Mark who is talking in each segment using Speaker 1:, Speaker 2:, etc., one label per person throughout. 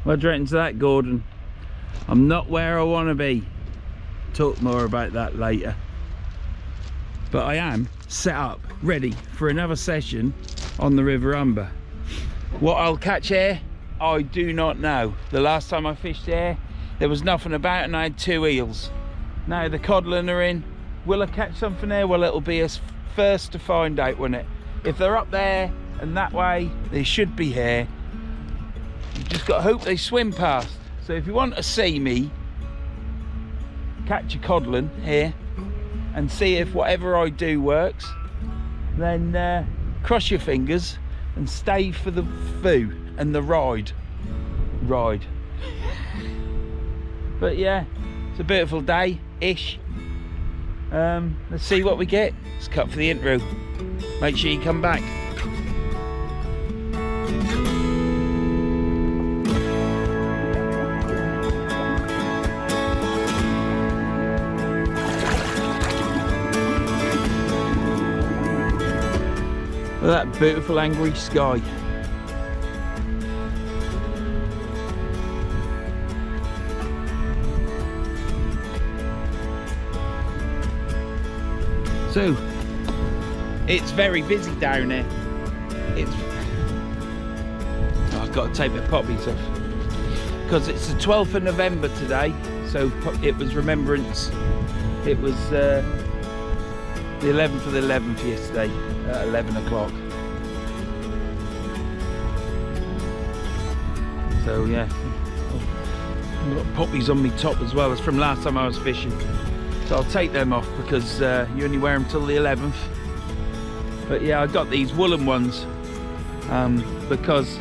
Speaker 1: What do you reckon to that, Gordon? I'm not where I want to be. Talk more about that later. But I am set up, ready for another session on the River Humber. What I'll catch here, I do not know. The last time I fished here, there was nothing about and I had 2 eels. Now the codling are in. Will I catch something there? Well, it'll be us first to find out, won't it? If they're up there and that way, they should be here. You just got to hope they swim past. So if you want to see me catch a codling here and see if whatever I do works, then cross your fingers and stay for the foo and the ride. But yeah, it's a beautiful day-ish. Let's see what we get. Let's cut for the intro. Make sure you come back. Look at that beautiful angry sky. So, it's very busy down there. I've got to take my poppies off because it's the 12th of November today. So it was Remembrance. It was the 11th of the 11th yesterday at 11 o'clock. So yeah, I've got poppies on my top as well. It's from last time I was fishing. So I'll take them off because you only wear them till the 11th. But yeah, I got these woolen ones because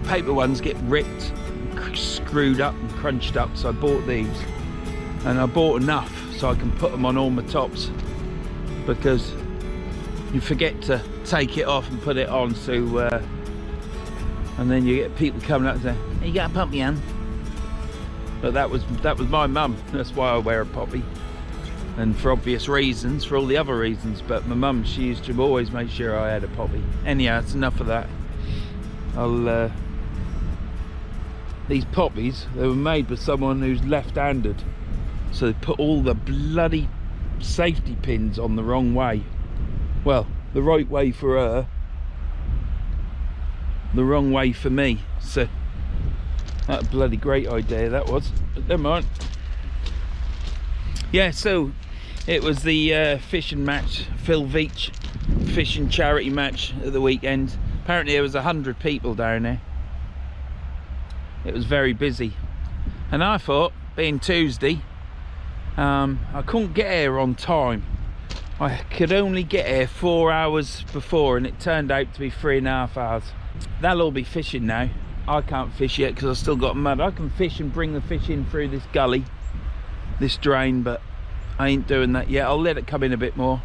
Speaker 1: paper ones get ripped, screwed up and crunched up. So I bought these, and I bought enough so I can put them on all my tops, because you forget to take it off and put it on. So and then you get people coming up and saying, "Hey, you got a poppy on?" But that was my mum. That's why I wear a poppy. And for obvious reasons, for all the other reasons, but my mum, she used to always make sure I had a poppy. Anyhow, it's enough of that. These poppies, they were made by someone who's left-handed, so they put all the bloody safety pins on the wrong way. Well, the right way for her, the wrong way for me. So that's a bloody great idea that was, but never mind. Yeah, so it was the fishing match, Phil Veach fishing charity match at the weekend. Apparently there was 100 people down there. It was very busy, and I thought, being Tuesday, I couldn't get here on time. I could only get here 4 hours before, and it turned out to be 3.5 hours. They'll all be fishing now. I can't fish yet because I've still got mud. I can fish and bring the fish in through this gully, this drain, but I ain't doing that yet. I'll let it come in a bit more.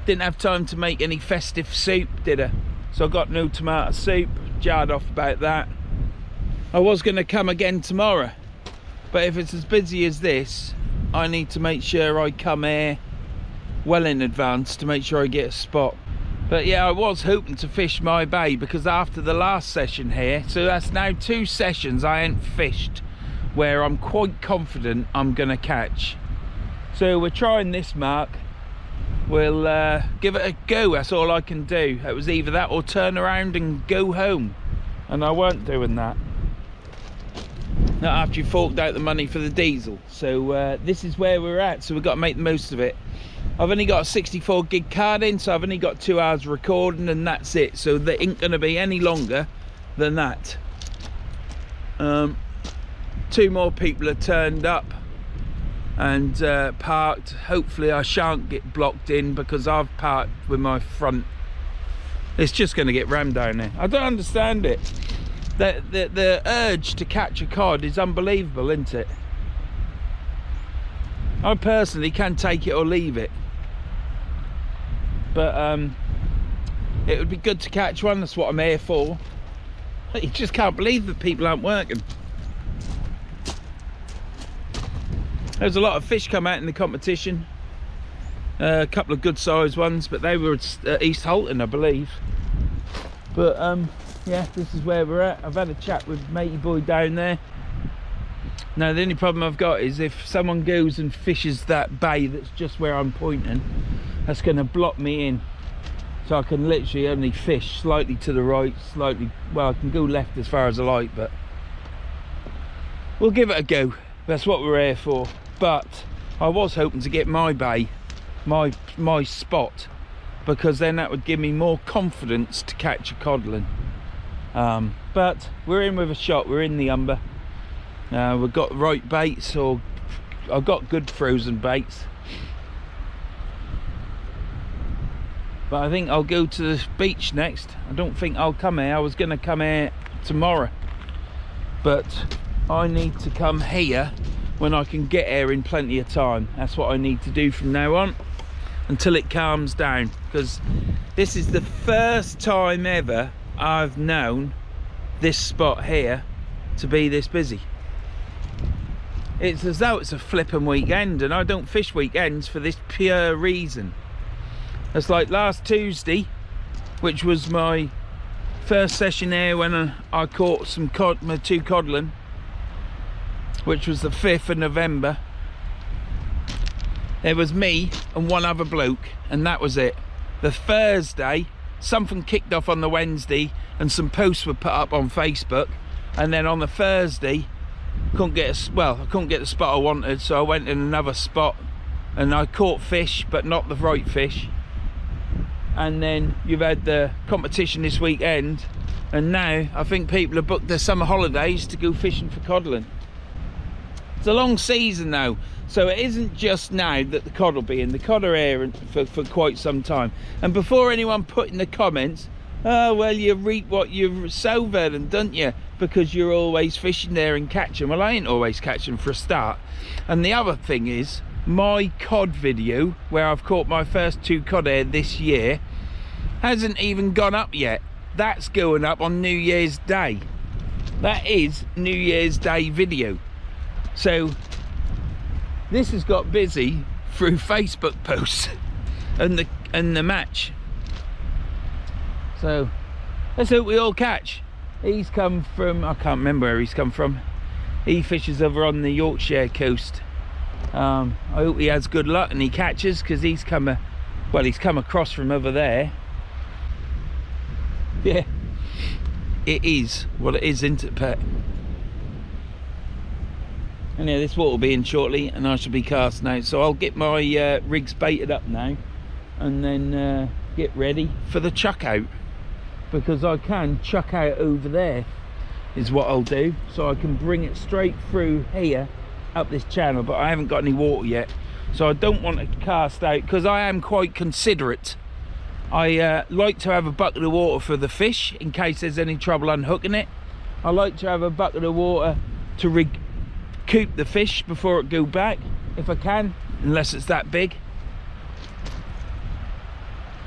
Speaker 1: Didn't have time to make any festive soup, did I? So I got no tomato soup, jarred off about that. I was going to come again tomorrow, but if it's as busy as this, I need to make sure I come here well in advance to make sure I get a spot. But yeah, I was hoping to fish my bay, because after the last session here, so that's now 2 sessions I ain't fished where I'm quite confident I'm gonna catch. So we're trying this mark. We'll give it a go. That's all I can do. It was either that or turn around and go home, and I weren't doing that. Not after you forked out the money for the diesel. So this is where we're at, so we've got to make the most of it. I've only got a 64 gig card in, so I've only got 2 hours recording, and that's it. So they ain't going to be any longer than that. 2 more people have turned up and parked. Hopefully I shan't get blocked in, because I've parked with my front. It's just going to get rammed down there. I don't understand it. The urge to catch a cod is unbelievable, isn't it? I personally can take it or leave it, but it would be good to catch one. That's what I'm here for. You just can't believe that people aren't working. There's a lot of fish come out in the competition, a couple of good sized ones, but they were at East Halton, I believe. But yeah, this is where we're at. I've had a chat with matey boy down there. Now the only problem I've got is if someone goes and fishes that bay that's just where I'm pointing, that's going to block me in. So I can literally only fish slightly to the right, slightly, well, I can go left as far as I like, but we'll give it a go. That's what we're here for. But I was hoping to get my bay, my spot, because then that would give me more confidence to catch a codlin. But we're in with a shot. We're in the Humber. We've got the right baits, or I've got good frozen baits. But I think I'll go to the beach next. I don't think I'll come here. I was going to come here tomorrow, but I need to come here when I can get here in plenty of time. That's what I need to do from now on until it calms down, because this is the first time ever I've known this spot here to be this busy. It's as though it's a flipping weekend, and I don't fish weekends for this pure reason. It's like last Tuesday, which was my first session here when I caught some my 2 codlin, which was the 5th of November. There was me and one other bloke, and that was it. The Thursday, something kicked off on the Wednesday, and some posts were put up on Facebook, and then on the Thursday, I couldn't get the spot I wanted, so I went in another spot and I caught fish, but not the right fish. And then you've had the competition this weekend, and now I think people have booked their summer holidays to go fishing for codlin. It's a long season though, so it isn't just now that the cod will be in. The cod are here for quite some time. And before anyone put in the comments, oh well, you reap what you sow, Vernon, don't you, because you're always fishing there and catching. Well, I ain't always catching for a start. And the other thing is, my cod video, where I've caught my first 2 cod here this year, hasn't even gone up yet. That's going up on New Year's Day. That is New Year's Day video. So this has got busy through Facebook posts and the match. So let's hope we all catch. He's come from, I can't remember where he's come from. He fishes over on the Yorkshire coast. I hope he has good luck and he catches, because he's come across from over there. Yeah, it is what it is, isn't it, Pet? And yeah, this water will be in shortly and I shall be casting out, so I'll get my rigs baited up now and then get ready for the chuck out, because I can chuck out over there is what I'll do, so I can bring it straight through here up this channel. But I haven't got any water yet, so I don't want to cast out, because I am quite considerate. I like to have a bucket of water for the fish in case there's any trouble unhooking it. I like to have a bucket of water to recoup the fish before it go back, if I can, unless it's that big.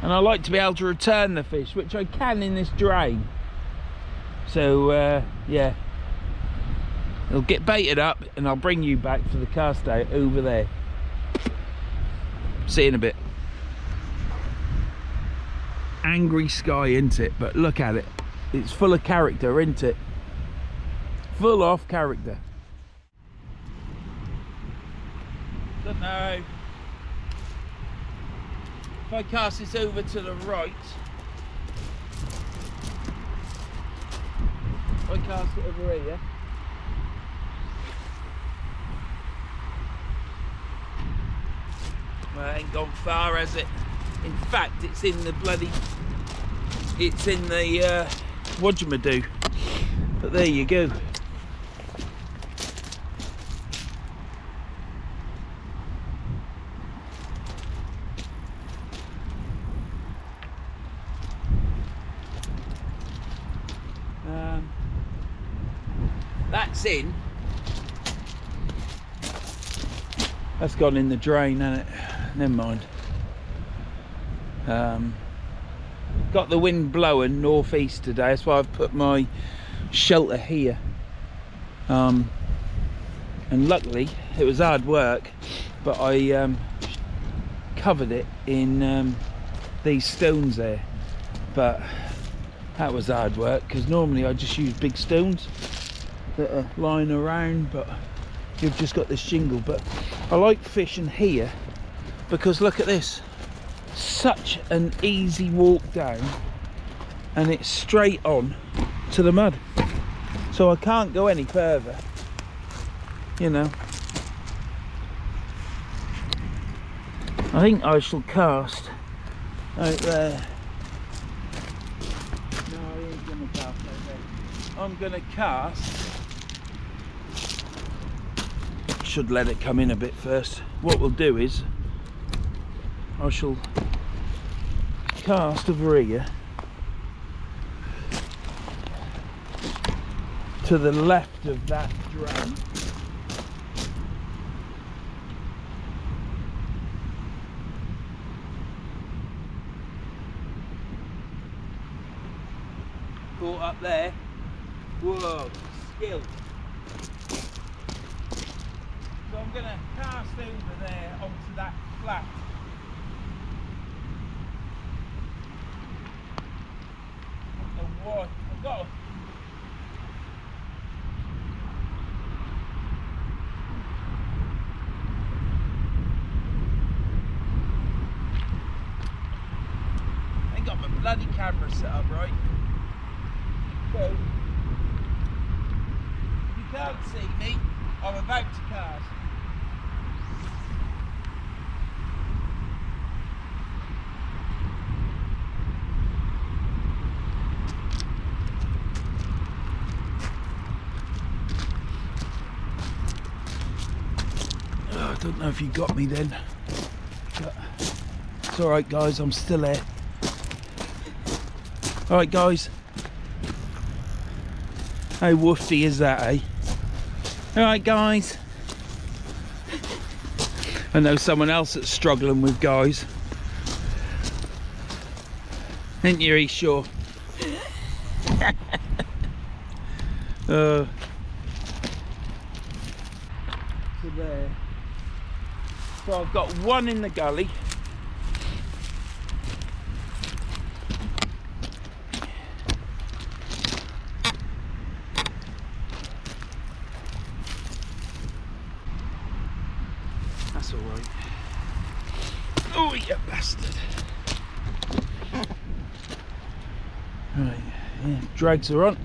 Speaker 1: And I like to be able to return the fish, which I can in this drain. So yeah, it'll get baited up and I'll bring you back for the cast out over there. See you in a bit. Angry sky, isn't it? But look at it, it's full of character, isn't it? Full of character. Don't know. If I cast this over to the right, if I cast it over here, well, it ain't gone far, has it? In fact, it's in the bloody, it's in the what'd-you-ma-do. But there you go. That's in. That's gone in the drain, hasn't it? Never mind. Got the wind blowing northeast today, that's why I've put my shelter here. And luckily it was hard work, but I covered it in these stones there. But That was hard work, because normally I just use big stones that are lying around, but you've just got this shingle. But I like fishing here because look at this, such an easy walk down, and it's straight on to the mud, so I can't go any further, you know. I think I shall cast out there. No, I ain't gonna cast out there. I'm gonna cast. Should let it come in a bit first. What we'll do is I shall cast over here to the left of that drum. Caught up there. Whoa, skill. So I'm going to cast over there onto that flat. I don't know why. I've got to... I ain't got my bloody camera set up right. So, if you can't see me, I'm about to cast. Oh, I don't know if you got me then, but it's alright guys, I'm still here. Alright guys. How woofy is that, eh? Alright guys. I know someone else that's struggling with guys. Ain't you, sure? So there. So I've got one in the gully. That's all right. Oh, you bastard. Right, yeah, drags are on.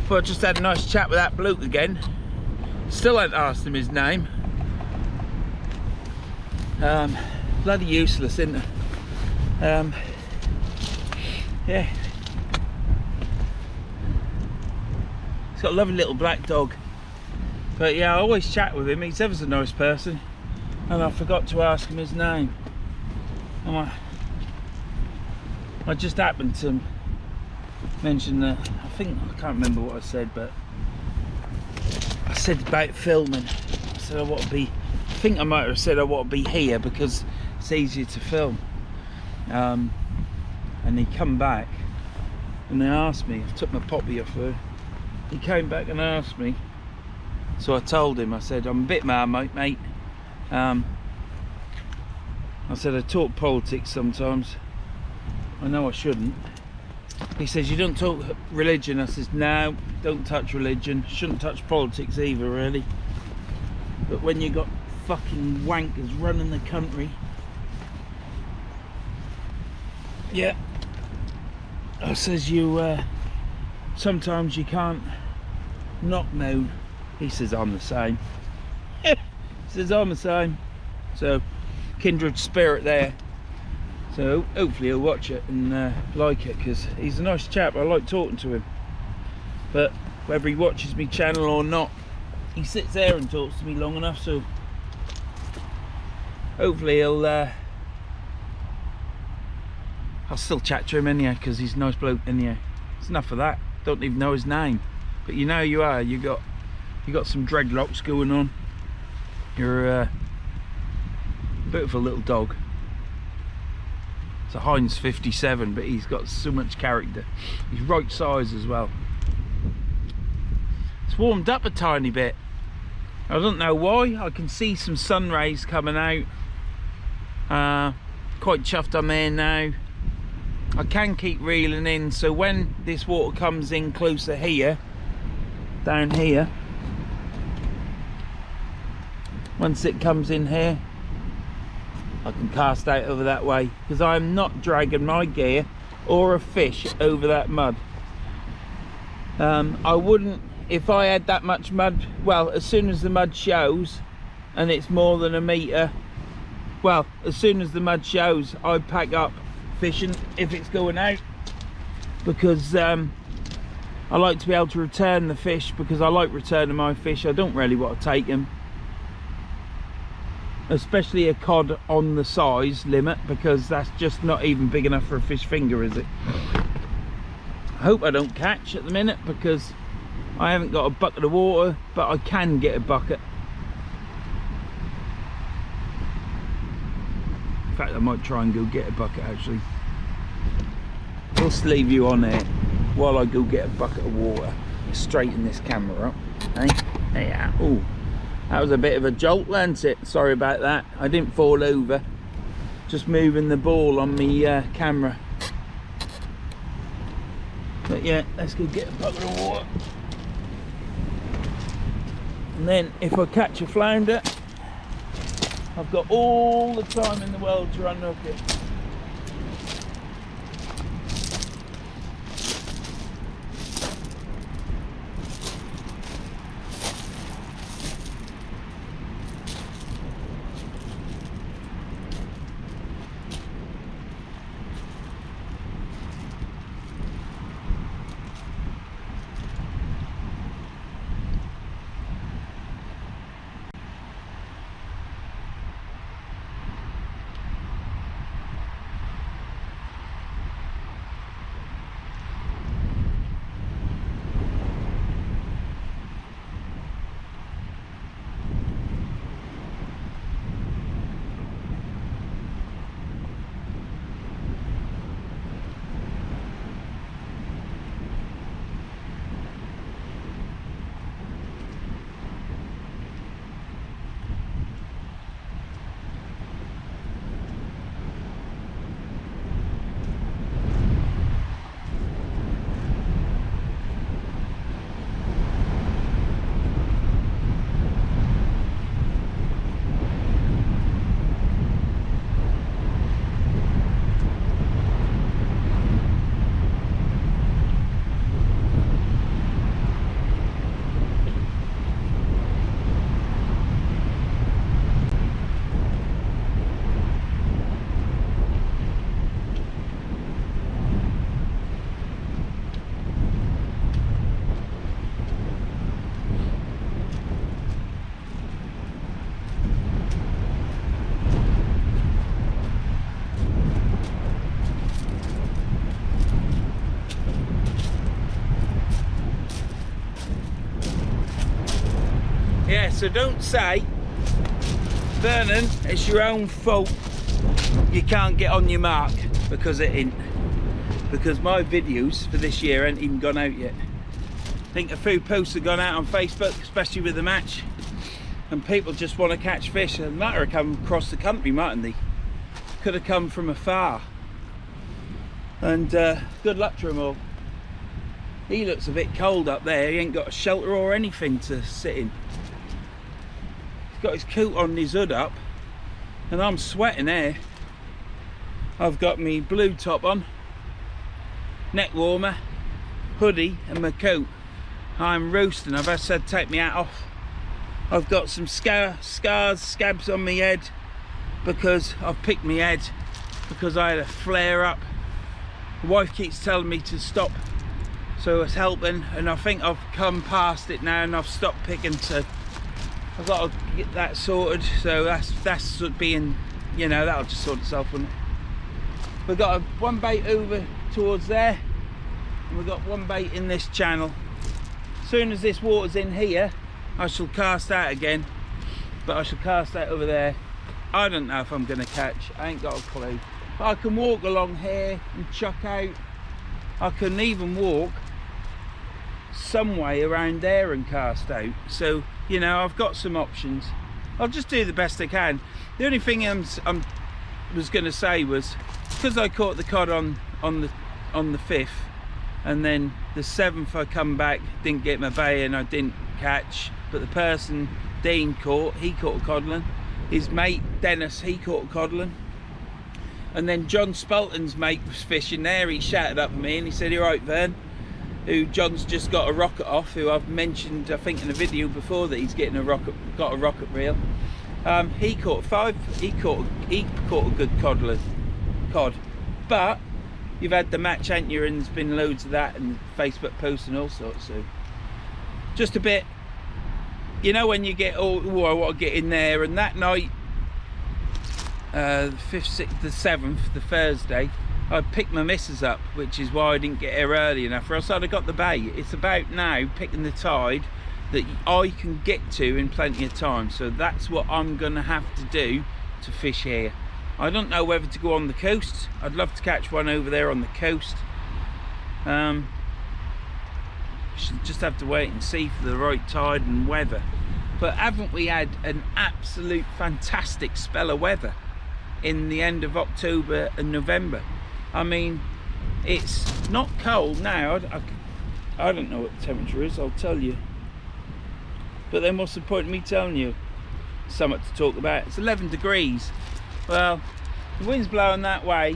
Speaker 1: Well, I just had a nice chat with that bloke again. Still haven't asked him his name. Bloody useless, isn't it? Yeah. He's got a lovely little black dog. But yeah, I always chat with him. He's ever so nice person. And I forgot to ask him his name. I just happened to mention that, I can't remember what I said, but I said about filming. I said I want to be, I think I might have said I want to be here because it's easier to film. And he come back and they asked me, I took my poppy off her. He came back and asked me, so I told him, I said, I'm a bit marmite, mate. I said, I talk politics sometimes. I know I shouldn't. He says, you don't talk religion. I says, no, don't touch religion. Shouldn't touch politics either, really. But when you got fucking wankers running the country, yeah, I says, you sometimes you can't not know. He says, I'm the same. He says, I'm the same. So kindred spirit there. So hopefully he'll watch it and like it, because he's a nice chap. I like talking to him. But whether he watches me channel or not, he sits there and talks to me long enough, so hopefully he'll I'll still chat to him anyhow, because he's a nice bloke anyhow. It's enough of that. Don't even know his name, but you know you are. You got some dreadlocks going on. You're a beautiful little dog. It's a Heinz 57, but he's got so much character. He's right size as well. It's It's warmed up a tiny bit. I don't know why. I can see some sun rays coming out. Quite chuffed I'm there now. I can keep reeling in, so when this water comes in closer here, down here, once it comes in here, I can cast out over that way, because I'm not dragging my gear or a fish over that mud. I wouldn't, if I had that much mud, well, as soon as the mud shows and it's more than a metre, well, as soon as the mud shows, I'd pack up fishing if it's going out, because I like to be able to return the fish, because I like returning my fish. I don't really want to take them, especially a cod on the size limit, because that's just not even big enough for a fish finger, is it? I hope I don't catch at the minute, because I haven't got a bucket of water, but I can get a bucket. In fact, I might try and go get a bucket actually. I'll just leave you on there while I go get a bucket of water. Straighten this camera up. Hey, yeah. Oh, that was a bit of a jolt, wasn't it? Sorry about that. I didn't fall over. Just moving the ball on the camera. But yeah, let's go get a bucket of water. And then if I catch a flounder, I've got all the time in the world to unhook it. Yeah, so don't say, Vernon, it's your own fault you can't get on your mark, because it ain't. Because my videos for this year ain't even gone out yet. I think a few posts have gone out on Facebook, especially with the match, and people just want to catch fish. And matter of come across the country, mightn't they? Could have come from afar. And good luck to them all. He looks a bit cold up there. He ain't got a shelter or anything to sit in. He's got his coat on and his hood up, and I'm sweating here. I've got my blue top on, neck warmer, hoodie and my coat. I'm roasting. I've had to take my hat off. I've got some scabs on my head because I've picked my head because I had a flare up. The wife keeps telling me to stop, so it's helping, and I think I've come past it now and I've stopped picking, so I've got to get that sorted. So that's being, you know, that'll just sort itself, won't it? We've got one bait over towards there, and we've got one bait in this channel. As soon as this water's in here, I shall cast out again, but I shall cast out over there. I don't know if I'm going to catch, I ain't got a clue. But I can walk along here and chuck out. I can even walk some way around there and cast out. So, you know, I've got some options. I'll just do the best I can. The only thing I was going to say was, because I caught the cod on the 5th, and then the 7th I come back, didn't get my bay and I didn't catch, but the person Dean caught, he caught a codlin. His mate Dennis, he caught a codlin. And then John Spalton's mate was fishing there. He shouted up at me and he said, "You're right, Vern," who John's just got a rocket off, who I've mentioned I think in a video before that he's got a rocket reel. He caught 5. He caught a good cod. But you've had the match, ain't you? And there's been loads of that and Facebook posts and all sorts. So just a bit, you know, when you get I want to get in there. And that night, the 5th, 6th, the 7th, the Thursday, I picked my missus up, which is why I didn't get here early enough, or else I'd have got the bay. It's about now picking the tide that I can get to in plenty of time. So that's what I'm gonna have to do to fish here. I don't know whether to go on the coast. I'd love to catch one over there on the coast. Just have to wait and see for the right tide and weather. But haven't we had an absolute fantastic spell of weather in the end of October and November? I mean, it's not cold now. I don't know what the temperature is, I'll tell you. But then what's the point of me telling you? Something to talk about. It's 11 degrees. Well, the wind's blowing that way.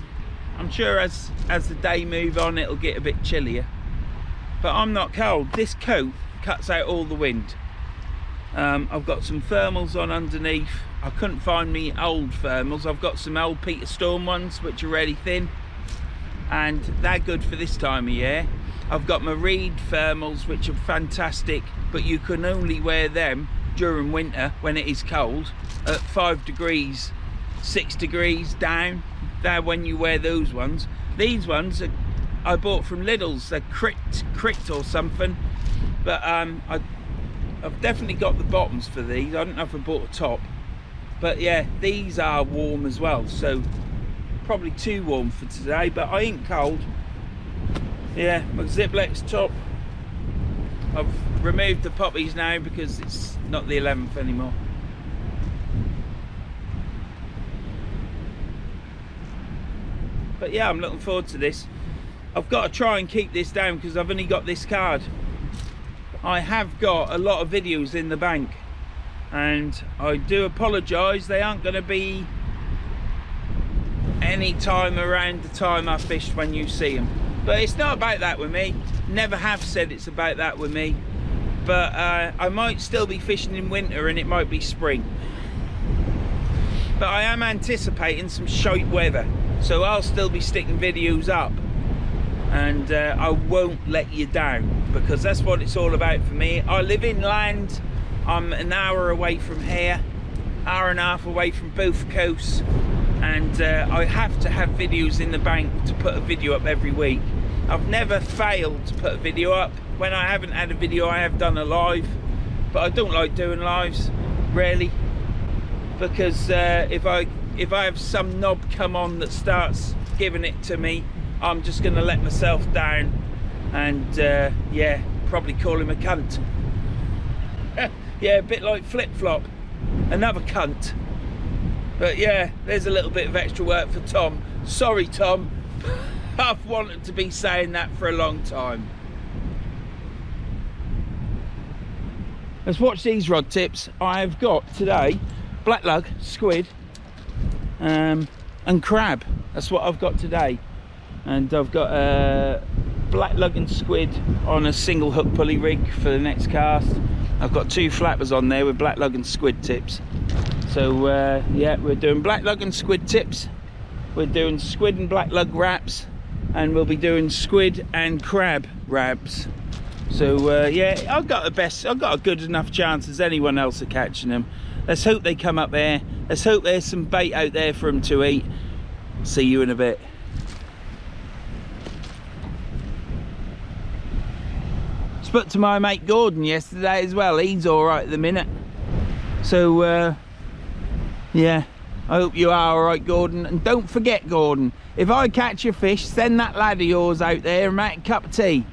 Speaker 1: I'm sure as the day move on, it'll get a bit chillier. But I'm not cold. This coat cuts out all the wind. I've got some thermals on underneath. I couldn't find me old thermals. I've got some old Peter Storm ones, which are really thin, and they're good for this time of year. I've got my Reed thermals, which are fantastic, but you can only wear them during winter when it is cold, at 5 degrees, 6 degrees down. They're when you wear those ones. These ones I bought from Lidl's. They're cricked or something, but I've definitely got the bottoms for these. I don't know if I bought a top, but yeah, these are warm as well, so probably too warm for today, but I ain't cold. Yeah, my Ziplex top, I've removed the poppies now because it's not the 11th anymore. But yeah, I'm looking forward to this. I've got to try and keep this down because I've only got this card. I have got a lot of videos in the bank, and I do apologise, they aren't going to be any time around the time I fished when you see them. But it's not about that with me. Never have said it's about that with me. But I might still be fishing in winter and it might be spring. But I am anticipating some shite weather, so I'll still be sticking videos up. And I won't let you down, because that's what it's all about for me. I live inland. I'm an hour away from here, hour and a half away from both coasts, and I have to have videos in the bank to put a video up every week. I've never failed to put a video up. When I haven't had a video, I have done a live, but I don't like doing lives really, because if I have some knob come on that starts giving it to me, I'm just going to let myself down and yeah, probably call him a cunt. Yeah, a bit like Flip Flop, another cunt. But yeah, there's a little bit of extra work for Tom. Sorry, Tom. I've wanted to be saying that for a long time. Let's watch these rod tips. I've got today black lug, squid, and crab. That's what I've got today. And I've got a black lug and squid on a single hook pulley rig for the next cast. I've got 2 flappers on there with black lug and squid tips. So yeah, we're doing black lug and squid tips. We're doing squid and black lug wraps, and we'll be doing squid and crab wraps. So yeah, I've got a good enough chance as anyone else of catching them. Let's hope they come up there. Let's hope there's some bait out there for them to eat. See you in a bit. Spoke to my mate Gordon yesterday as well. He's all right at the minute. So yeah, I hope you are all right, Gordon. And don't forget, Gordon, if I catch a fish, send that lad of yours out there and make a cup of tea.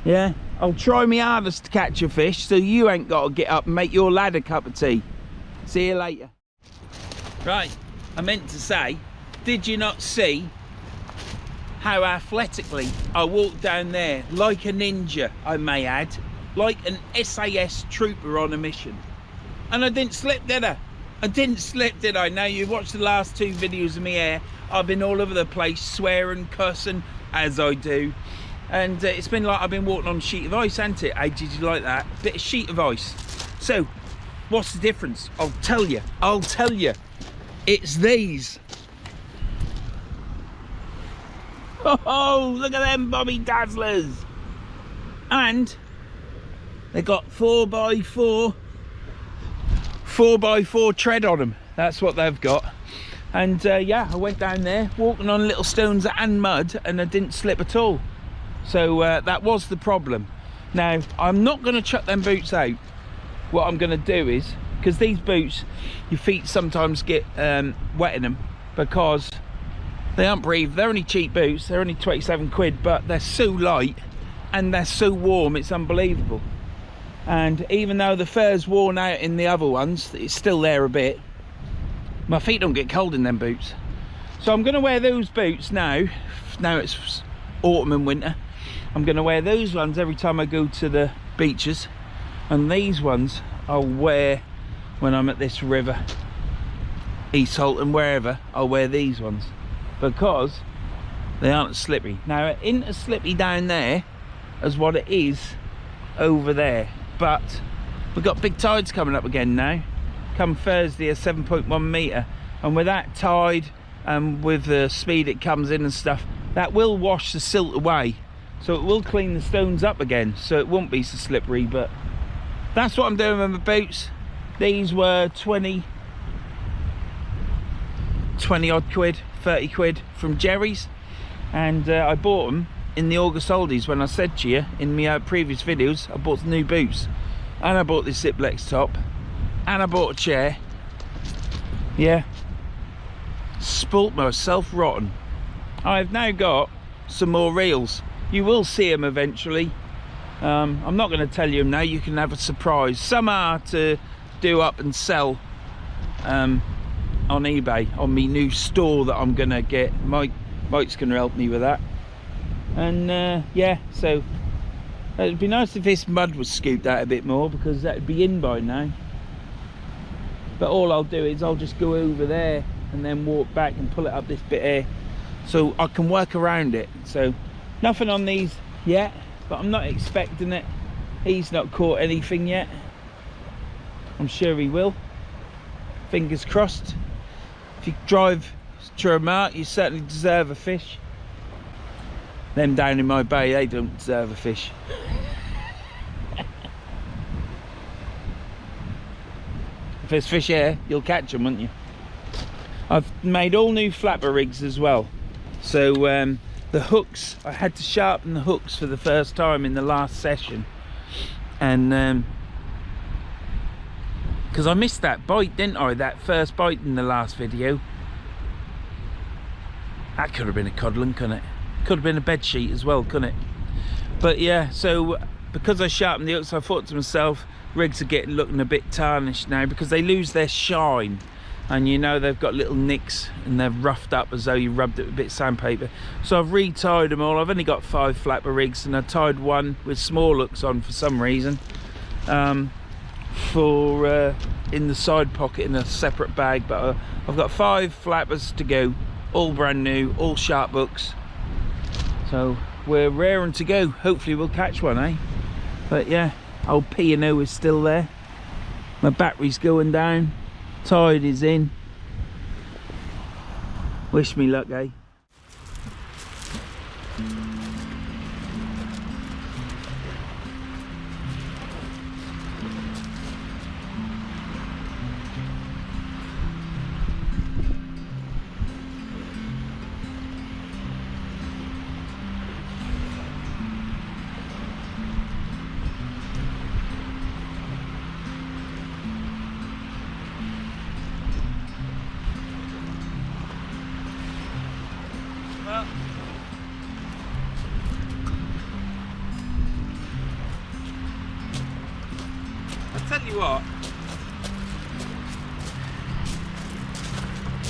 Speaker 1: Yeah, I'll try my hardest to catch a fish, so you ain't got to get up and make your lad a cup of tea. See you later. Right, I meant to say, did you not see how athletically I walked down there like a ninja, I may add, like an SAS trooper on a mission? And I didn't slip, did I? I didn't slip, did I? Now, you watched the last 2 videos of me here. I've been all over the place, swearing, cussing, as I do. And it's been like I've been walking on a sheet of ice, hasn't it? Hey, did you like that? Bit of sheet of ice. So, what's the difference? I'll tell you. I'll tell you. It's these. Oh, look at them Bobby Dazzlers. And they got 4x4 tread on them. That's what they've got. And yeah, I went down there walking on little stones and mud, and I didn't slip at all. So that was the problem. Now, I'm not going to chuck them boots out. What I'm going to do is, because these boots, your feet sometimes get wet in them, because they aren't breathed. They're only cheap boots. They're only 27 quid, but they're so light and they're so warm, it's unbelievable. And even though the fur's worn out in the other ones, it's still there a bit. My feet don't get cold in them boots. So I'm going to wear those boots now. Now it's autumn and winter. I'm going to wear those ones every time I go to the beaches. And these ones I'll wear when I'm at this river, East Halton, wherever. I'll wear these ones, because they aren't slippery. Now, it isn't as slippery down there as what it is over there, but we've got big tides coming up again now. Come Thursday, a 7.1 metre, and with that tide and with the speed it comes in and stuff, that will wash the silt away, so it will clean the stones up again, so it won't be so slippery. But that's what I'm doing with my boots. These were 20 odd quid, 30 quid from Jerry's, and I bought them in the August holidays. When I said to you in my previous videos, I bought the new boots, and I bought this Ziplex top, and I bought a chair. Yeah, spoilt myself rotten. I've now got some more reels. You will see them eventually. I'm not going to tell you them now. You can have a surprise. Some are to do up and sell on eBay on my new store that I'm going to get. Mike's going to help me with that. And yeah, so it'd be nice if this mud was scooped out a bit more, because that would be in by now. But all I'll do is I'll just go over there and then walk back and pull it up this bit here, so I can work around it. So nothing on these yet, but I'm not expecting it. He's not caught anything yet. I'm sure he will. Fingers crossed. If you drive to a mark, you certainly deserve a fish. Them down in my bay, they don't deserve a fish. If there's fish here, you'll catch them, won't you? I've made all new flapper rigs as well. So the hooks, I had to sharpen the hooks for the first time in the last session. And because I missed that bite, didn't I? That first bite in the last video. That could have been a codlin, couldn't it? Could have been a bed sheet as well, couldn't it? But yeah, so because I sharpened the hooks, I thought to myself, rigs are looking a bit tarnished now, because they lose their shine. And you know, they've got little nicks and they're roughed up as though you rubbed it with a bit of sandpaper. So I've re-tied them all. I've only got 5 flapper rigs, and I tied one with small hooks on for some reason. In the side pocket in a separate bag. But I've got 5 flappers to go, all brand new, all sharp hooks. So we're raring to go. Hopefully we'll catch one, eh? But yeah, old P&O is still there. My battery's going down. Tide is in. Wish me luck, eh?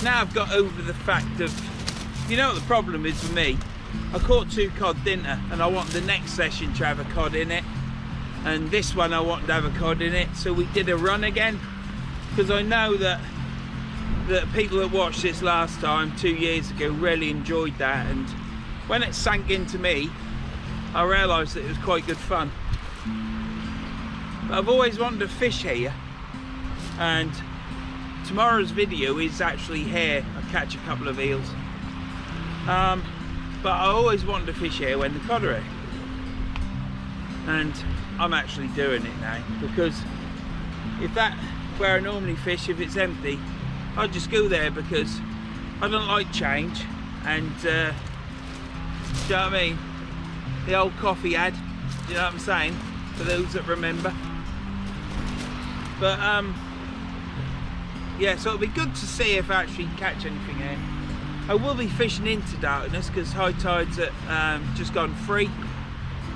Speaker 1: now I've got over the fact of, you know what the problem is for me? I caught 2 cod, didn't I? And I wanted the next session to have a cod in it. And this one I wanted to have a cod in it. So we did a run again. Because I know that people that watched this last time, 2 years ago, really enjoyed that. And when it sank into me, I realised that it was quite good fun. But I've always wanted to fish here. And tomorrow's video is actually here. I catch a couple of eels. But I always wanted to fish here when the cod are here. And I'm actually doing it now, because if that where I normally fish, if it's empty, I just go there because I don't like change. And do you know what I mean? The old coffee ad, you know what I'm saying? For those that remember. But yeah, so it'll be good to see if I actually catch anything here. I will be fishing into darkness because high tide's at just gone 3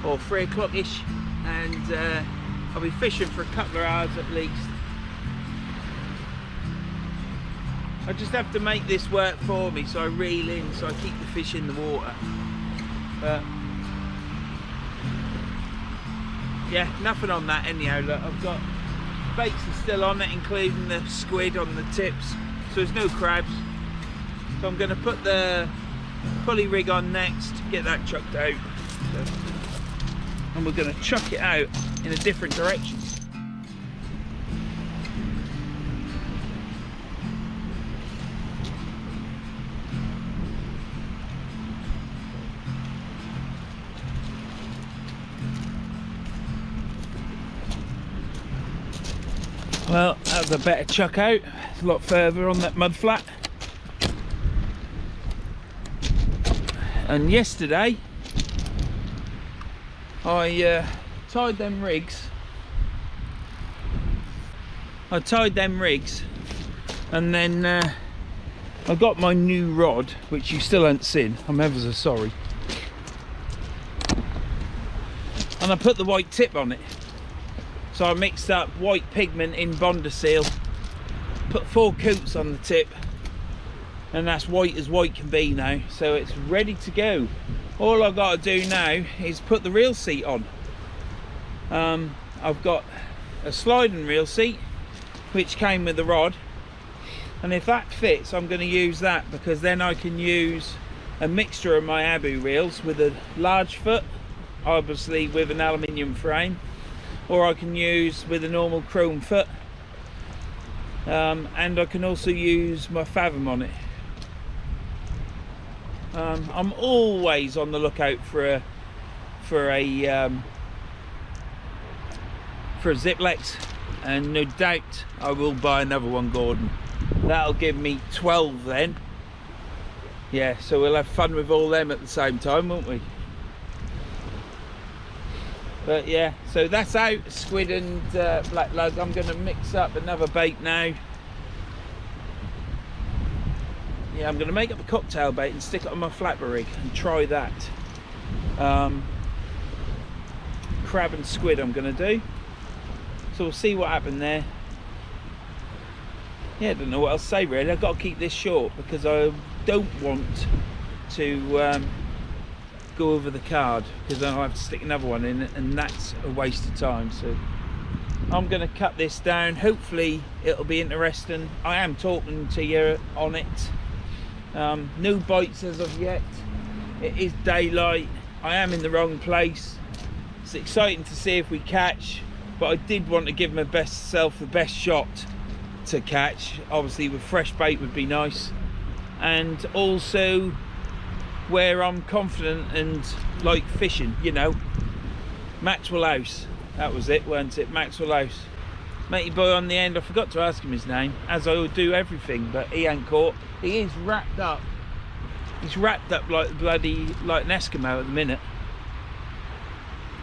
Speaker 1: or 3 o'clock ish, and I'll be fishing for a couple of hours at least. I just have to make this work for me, so I reel in, so I keep the fish in the water. But yeah, nothing on that anyhow. Look, I've got baits are still on it, including the squid on the tips, so there's no crabs. So I'm going to put the pulley rig on next, get that chucked out, and we're going to chuck it out in a different direction. Well, that was a better chuck out. It's a lot further on that mud flat. And yesterday I tied them rigs. And then I got my new rod, which you still haven't seen. I'm ever so sorry. And I put the white tip on it. So I mixed up white pigment in Bonder Seal, put 4 coats on the tip, and that's white as white can be now. So it's ready to go. All I've got to do now is put the reel seat on. I've got a sliding reel seat which came with the rod, and if that fits I'm going to use that, because then I can use a mixture of my Abu reels with a large foot, obviously with an aluminium frame, or I can use with a normal chrome foot, and I can also use my Fathom on it. I'm always on the lookout for a Ziplex, and no doubt I will buy another one, Gordon. That'll give me 12 then. Yeah, so we'll have fun with all them at the same time, won't we? But yeah, so that's out, squid and black lug. I'm going to mix up another bait now. Yeah, I'm going to make up a cocktail bait and stick it on my flapper rig and try that. Crab and squid I'm going to do. So we'll see what happened there. Yeah, I don't know what else to say really. I've got to keep this short because I don't want to go over the card, because then I'll have to stick another one in, and that's a waste of time. So I'm going to cut this down. Hopefully it'll be interesting. I am talking to you on it. No bites as of yet. It is daylight. I am in the wrong place. It's exciting to see if we catch, but I did want to give my best self the best shot to catch. Obviously with fresh bait would be nice, and also where I'm confident and like fishing, you know. Maxwell House, that was it, weren't it? Maxwell House. Matey boy on the end, I forgot to ask him his name, as I would do everything, but he ain't caught. He is wrapped up. He's wrapped up like bloody, like an Eskimo at the minute.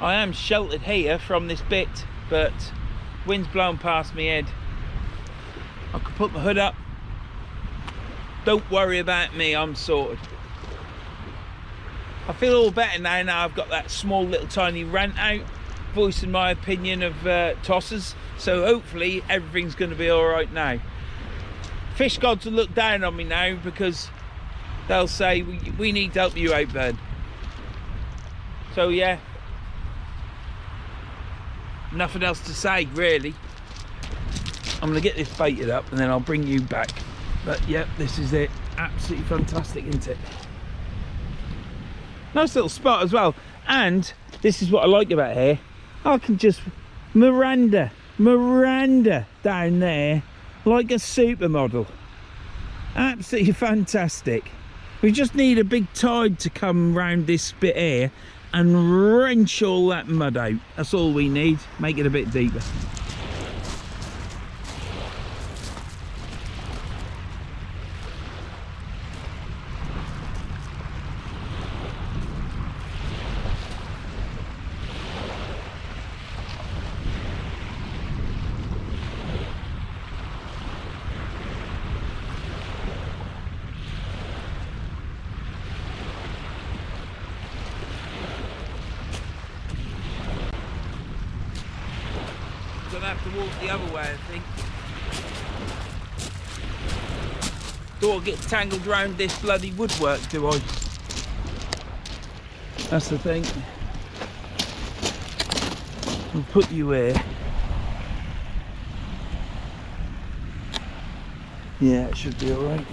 Speaker 1: I am sheltered here from this bit, but wind's blowing past my head. I could put my hood up. Don't worry about me, I'm sorted. I feel all better now I've got that small little tiny rant out, voicing my opinion of tossers, so hopefully everything's going to be alright now. fish gods will look down on me now because they'll say we need to help you out, Vern. So yeah, nothing else to say really. I'm gonna get this baited up and then I'll bring you back. But yep, this is it. Absolutely fantastic, isn't it? Nice little spot as well. And this is what I like about here. I can just Miranda down there like a supermodel. Absolutely fantastic. We just need a big tide to come round this bit here and wrench all that mud out. That's all we need. Make it a bit deeper. Gonna have to walk the other way, I think. Don't get tangled around this bloody woodwork, do I? That's the thing. We'll put you here. Yeah, it should be alright.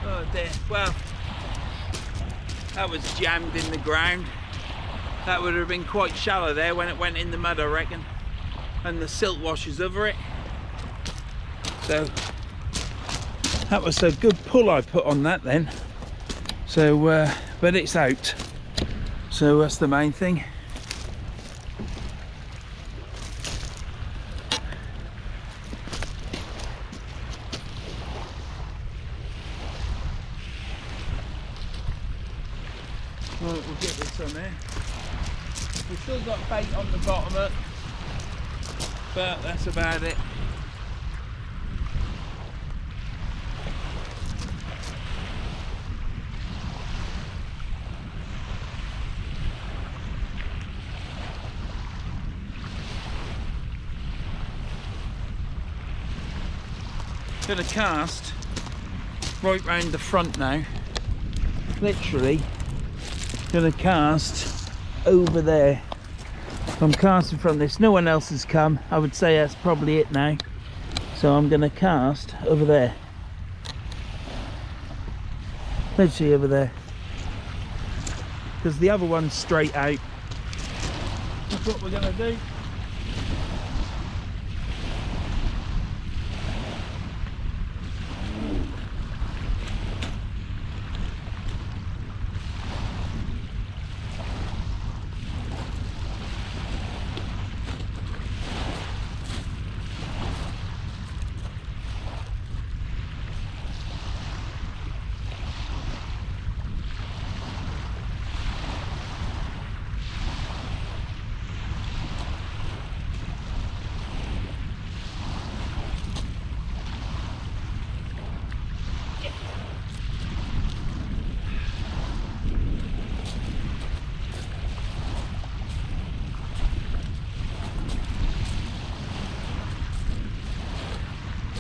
Speaker 1: Oh dear, well, that was jammed in the ground. That would have been quite shallow there when it went in the mud, I reckon. And the silt washes over it. So, that was a good pull I put on that then. So, but it's out. So that's the main thing. Right, we'll get this on there. We've still got bait on the bottom of it, but that's about it. Gonna cast right round the front now. Literally gonna cast over there. I'm casting from this. No one else has come. I would say that's probably it now. So I'm gonna cast over there. Literally over there. Because the other one's straight out. That's what we're gonna do.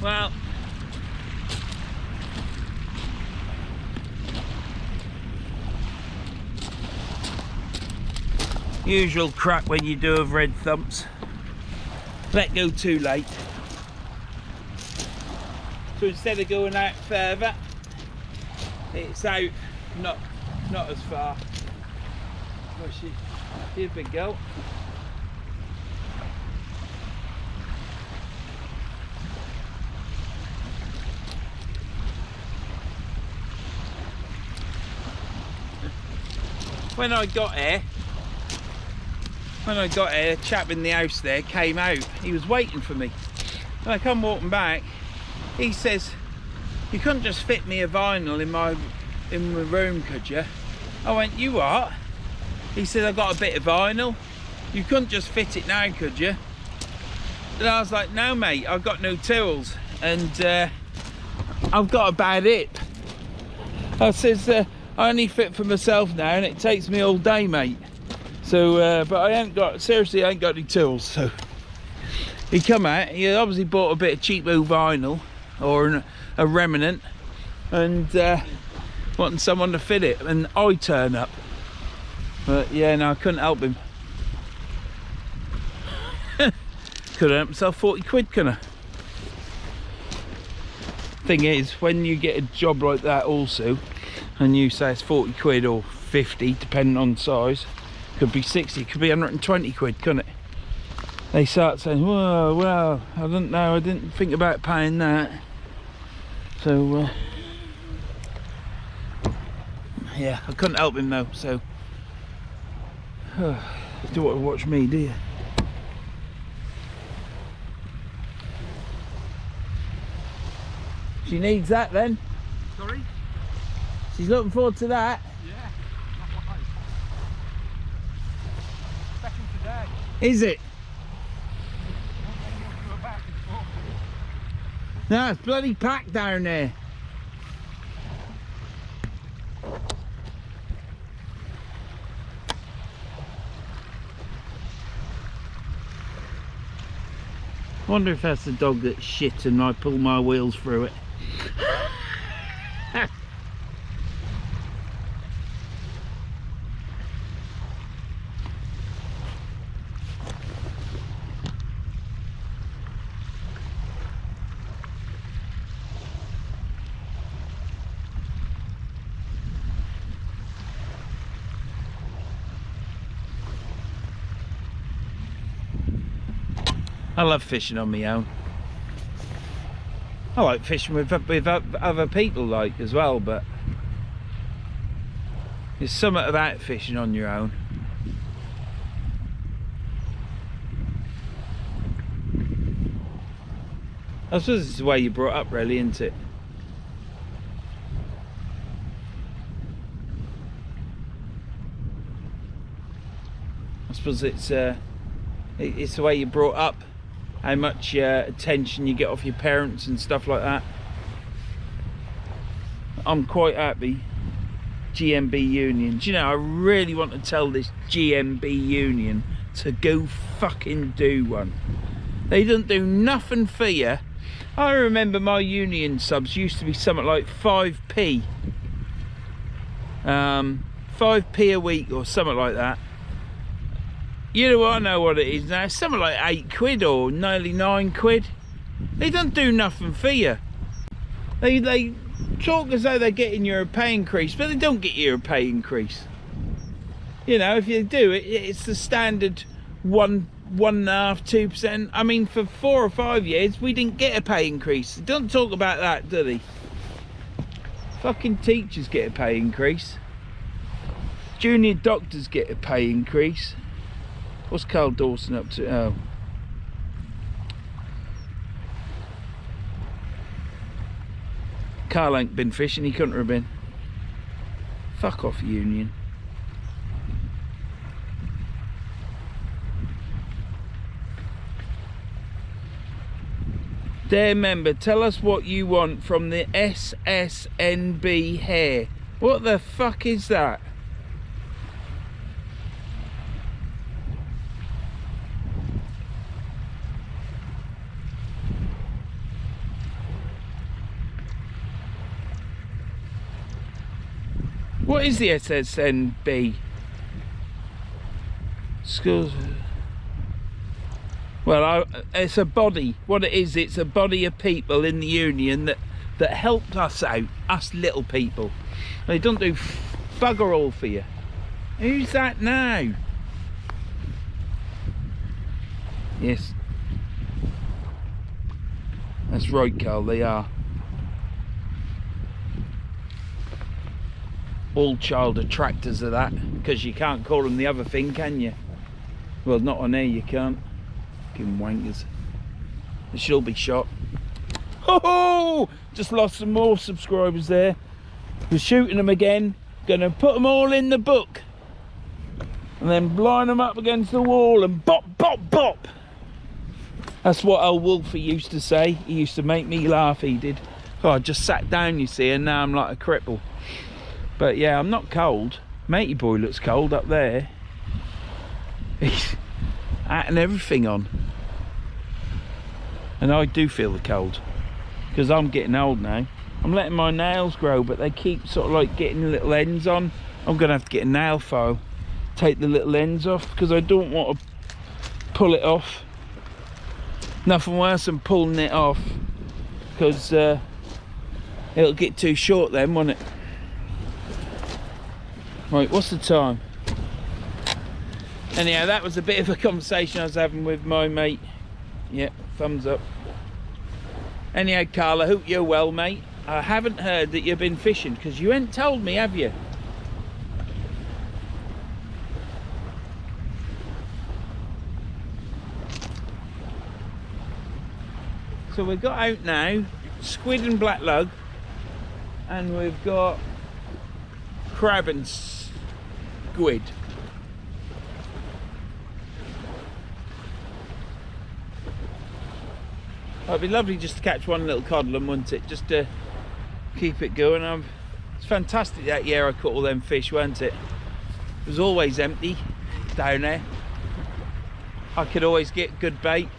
Speaker 1: Well, usual crap when you do have red thumps. Let go too late. So instead of going out further, it's out not as far. Oh, she's a big girl. When I got here, a chap in the house there came out. He was waiting for me. When I come walking back, he says, "You couldn't just fit me a vinyl in my room, could you?" I went, "You what?" He said, "I got a bit of vinyl. You couldn't just fit it now, could you?" And I was like, "No, mate, I've got no tools, and I've got a bad hip." I says, "I only fit for myself now, and it takes me all day, mate. So, but I ain't got any tools." So he come out. He obviously bought a bit of cheapo vinyl or a remnant, and wanting someone to fit it, and I turn up. But yeah, no, I couldn't help him. Could have helped myself 40 quid, couldn't I? Thing is, when you get a job like that also, and you say it's 40 quid or 50, depending on size, could be 60, could be 120 quid, couldn't it? They start saying, "Whoa, well, I don't know, I didn't think about paying that." So, yeah, I couldn't help him though, so. You don't want to watch me, do you? She needs that then.
Speaker 2: Sorry?
Speaker 1: She's looking forward to that.
Speaker 2: Yeah, not right. Second today.
Speaker 1: Is it? No, it's bloody packed down there. I wonder if that's the dog that's shit and I pull my wheels through it. I love fishing on my own. I like fishing with other people like as well, but there's something about fishing on your own. I suppose it's the way you're brought up really, isn't it? I suppose it's the way you're brought up. How much attention you get off your parents and stuff like that. I'm quite happy. GMB Union. Do you know, I really want to tell this GMB Union to go fucking do one. They don't do nothing for you. I remember my union subs used to be something like 5p. 5p a week or something like that. You know what, I know what it is now, something like 8 quid or nearly 9 quid. They don't do nothing for you. They talk as though they're getting you a pay increase, but they don't get you a pay increase. You know, if you do, it's the standard 1.5%, 2%. I mean, for 4 or 5 years, we didn't get a pay increase. They don't talk about that, do they? Fucking teachers get a pay increase. Junior doctors get a pay increase. What's Carl Dawson up to? Oh. Carl ain't been fishing, he couldn't have been. Fuck off, union. Dear member, tell us what you want from the SSNB hair. What the fuck is that? What is the SSNB? Schools. Well, it's a body. What it is, it's a body of people in the union that helped us out, us little people. They don't do bugger all for you. Who's that now? Yes. That's right, Carl, they are. All child attractors are that, because you can't call them the other thing, can you? Well, not on air you can't. Fucking wankers. They should all be shot. Oh! Just lost some more subscribers there. We're shooting them again. Gonna put them all in the book. And then blind them up against the wall and bop, bop, bop. That's what old Wolfie used to say. He used to make me laugh, he did. Oh, I just sat down, you see, and now I'm like a cripple. But yeah, I'm not cold. Matey boy looks cold up there. He's and everything on. And I do feel the cold. Because I'm getting old now. I'm letting my nails grow, but they keep sort of like getting little ends on. I'm going to have to get a nail file. Take the little ends off, because I don't want to pull it off. Nothing worse than pulling it off, because it'll get too short then, won't it? Right, what's the time? Anyhow, that was a bit of a conversation I was having with my mate. Yeah, thumbs up. Anyhow, Carl, I hope you're well, mate. I haven't heard that you've been fishing, because you ain't told me, have you? So we've got out now squid and black lug, and we've got crab and squid. It'd be lovely just to catch one little codlin, wouldn't it? Just to keep it going. It's fantastic that year I caught all them fish, weren't it? It was always empty down there. I could always get good bait.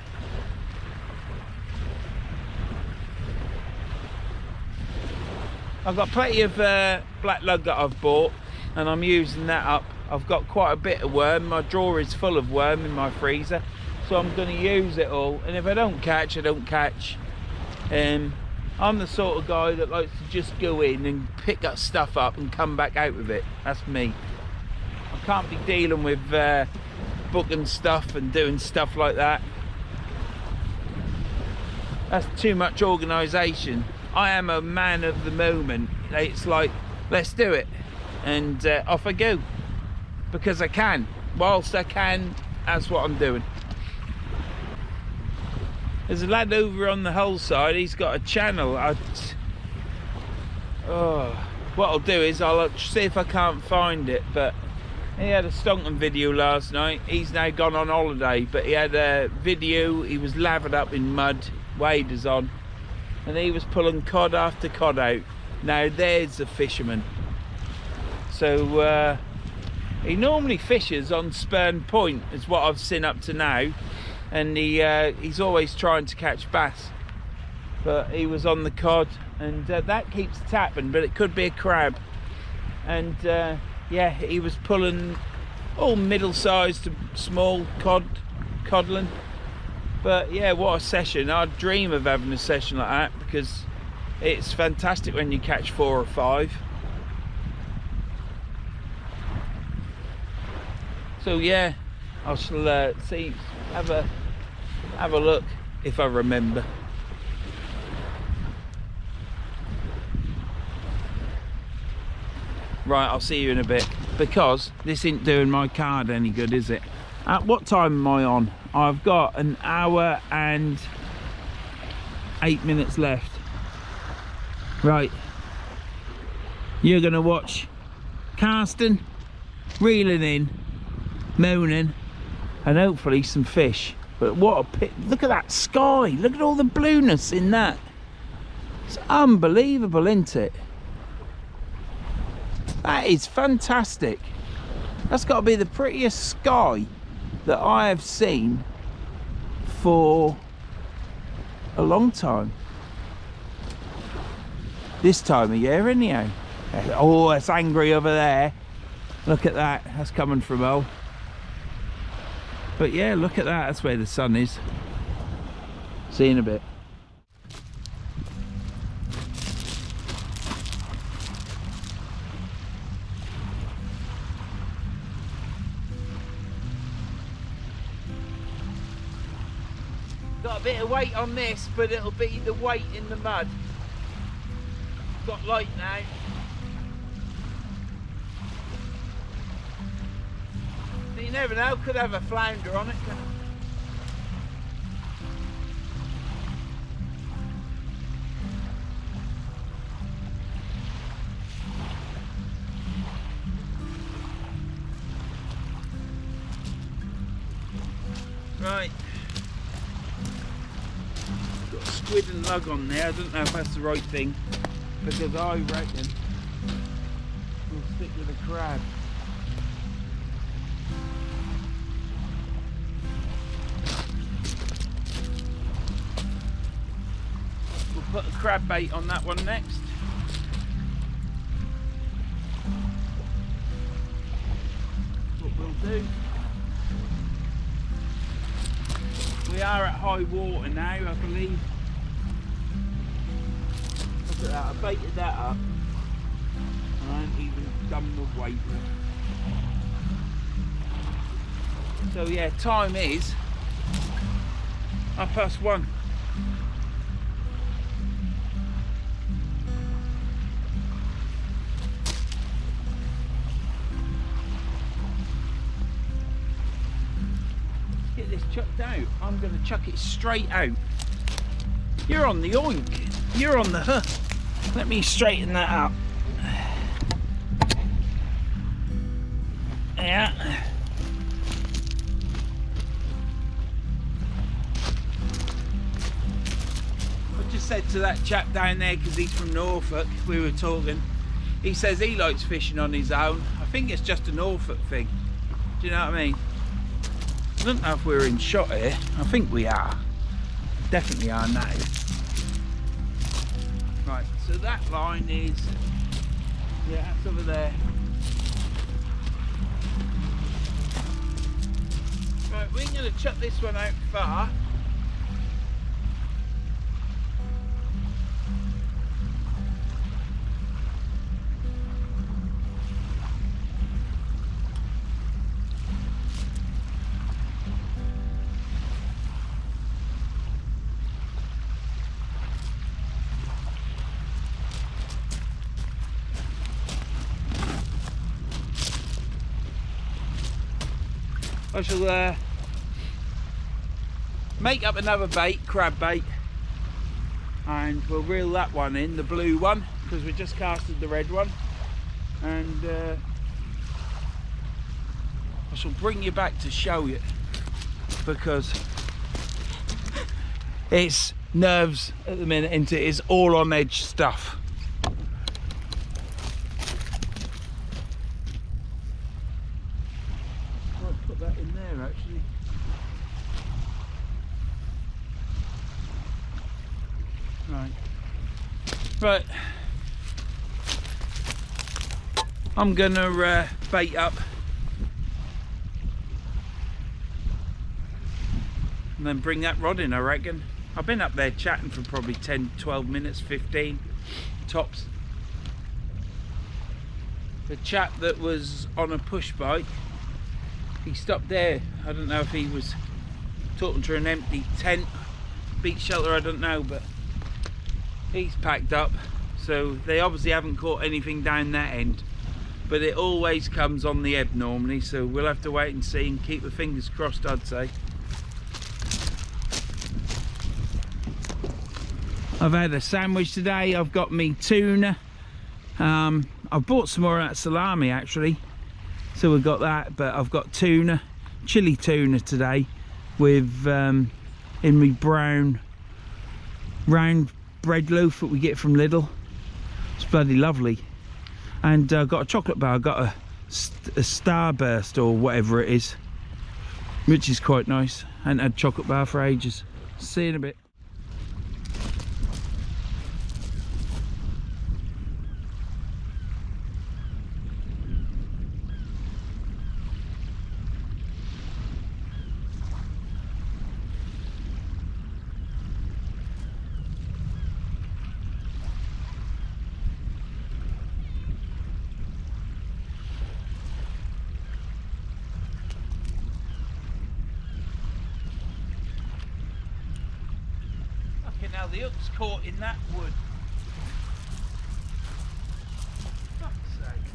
Speaker 1: I've got plenty of black lug that I've bought, and I'm using that up. I've got quite a bit of worm. My drawer is full of worm in my freezer, so I'm going to use it all. And if I don't catch, I don't catch. I'm the sort of guy that likes to just go in and pick up stuff up and come back out with it. That's me. I can't be dealing with booking stuff and doing stuff like that. That's too much organisation. I am a man of the moment. It's like, let's do it, and off I go, because I can. Whilst I can, that's what I'm doing. There's a lad over on the Hull side. He's got a channel. What I'll do is I'll see if I can't find it, but he had a stonking video last night. He's now gone on holiday, but he had a video. He was lathered up in mud, waders on, and he was pulling cod after cod out. Now there's a fisherman. So he normally fishes on Spurn Point, is what I've seen up to now, and he's always trying to catch bass. But he was on the cod, and that keeps tapping, but it could be a crab. And yeah, he was pulling all middle-sized to small codlin. But yeah, what a session. I'd dream of having a session like that, because it's fantastic when you catch 4 or 5. So yeah, I shall see, have a look if I remember. Right, I'll see you in a bit, because this ain't doing my card any good, is it? At what time am I on? I've got an hour and 8 minutes left. Right, you're gonna watch casting, reeling in, moaning, and hopefully some fish. But what a pit! Look at that sky, look at all the blueness in that. It's unbelievable, isn't it? That is fantastic. That's got to be the prettiest sky that I have seen for a long time. This time of year anyhow. Oh, it's angry over there. Look at that, that's coming from O. But yeah, look at that, that's where the sun is. See you in a bit. Got a bit of weight on this, but it'll be the weight in the mud. Got light now. You never know, could have a flounder on it. Right. Got squid and lug on there. I don't know if that's the right thing, because I reckon we'll stick with a crab. We'll put a crab bait on that one next. What we'll do. We are at high water now, I believe. Look at that, I baited that up. I haven't even done the weight. So yeah, time is 1:30. Get this chucked out. I'm going to chuck it straight out. You're on the oink. You're on the hook. Let me straighten that up. Yeah. I just said to that chap down there, because he's from Norfolk, we were talking, he says he likes fishing on his own. I think it's just a Norfolk thing. Do you know what I mean? I don't know if we're in shot here. I think we are. Definitely are now. Right, so that line is, yeah, that's over there. Right, we're going to chuck this one out far. I shall make up another bait, crab bait, and we'll reel that one in, the blue one, because we just casted the red one, and I shall bring you back to show you, because it's nerves at the minute, and it is all on edge stuff. Put that in there actually. Right, I'm gonna bait up and then bring that rod in, I reckon. I've been up there chatting for probably 10, 12 minutes, 15 tops. The chap that was on a push bike, he stopped there. I don't know if he was talking to an empty tent, beach shelter, I don't know, but he's packed up, so they obviously haven't caught anything down that end, but it always comes on the ebb normally, so we'll have to wait and see and keep the fingers crossed, I'd say. I've had a sandwich today. I've got me tuna. I've bought some more of that salami actually, so we've got that, but I've got tuna, chili tuna today, with in me brown round bread loaf that we get from Lidl. It's bloody lovely. And I've got a chocolate bar. I've got a Starburst or whatever it is, which is quite nice. I haven't had chocolate bar for ages. See you in a bit. Fucking hell, the hook's caught in that wood. Fuck's sake.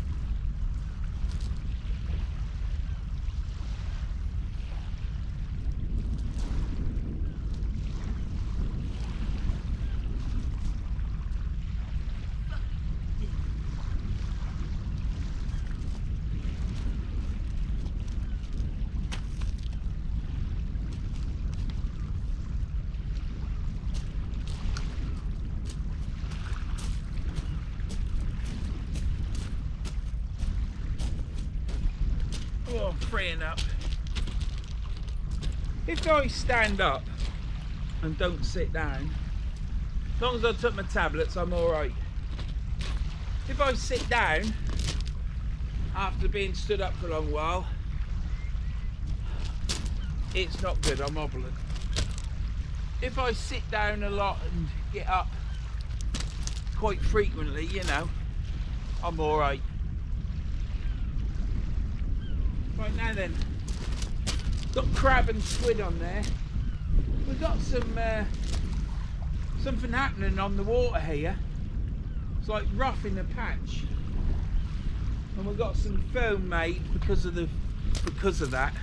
Speaker 1: Oh, I'm freeing up. If I stand up and don't sit down, as long as I took my tablets, I'm alright. If I sit down after being stood up for a long while, it's not good, I'm hobbling. If I sit down a lot and get up quite frequently, you know, I'm alright. Right, now then, got crab and squid on there. We've got some something happening on the water here. It's like rough in the patch, and we've got some foam made because of that.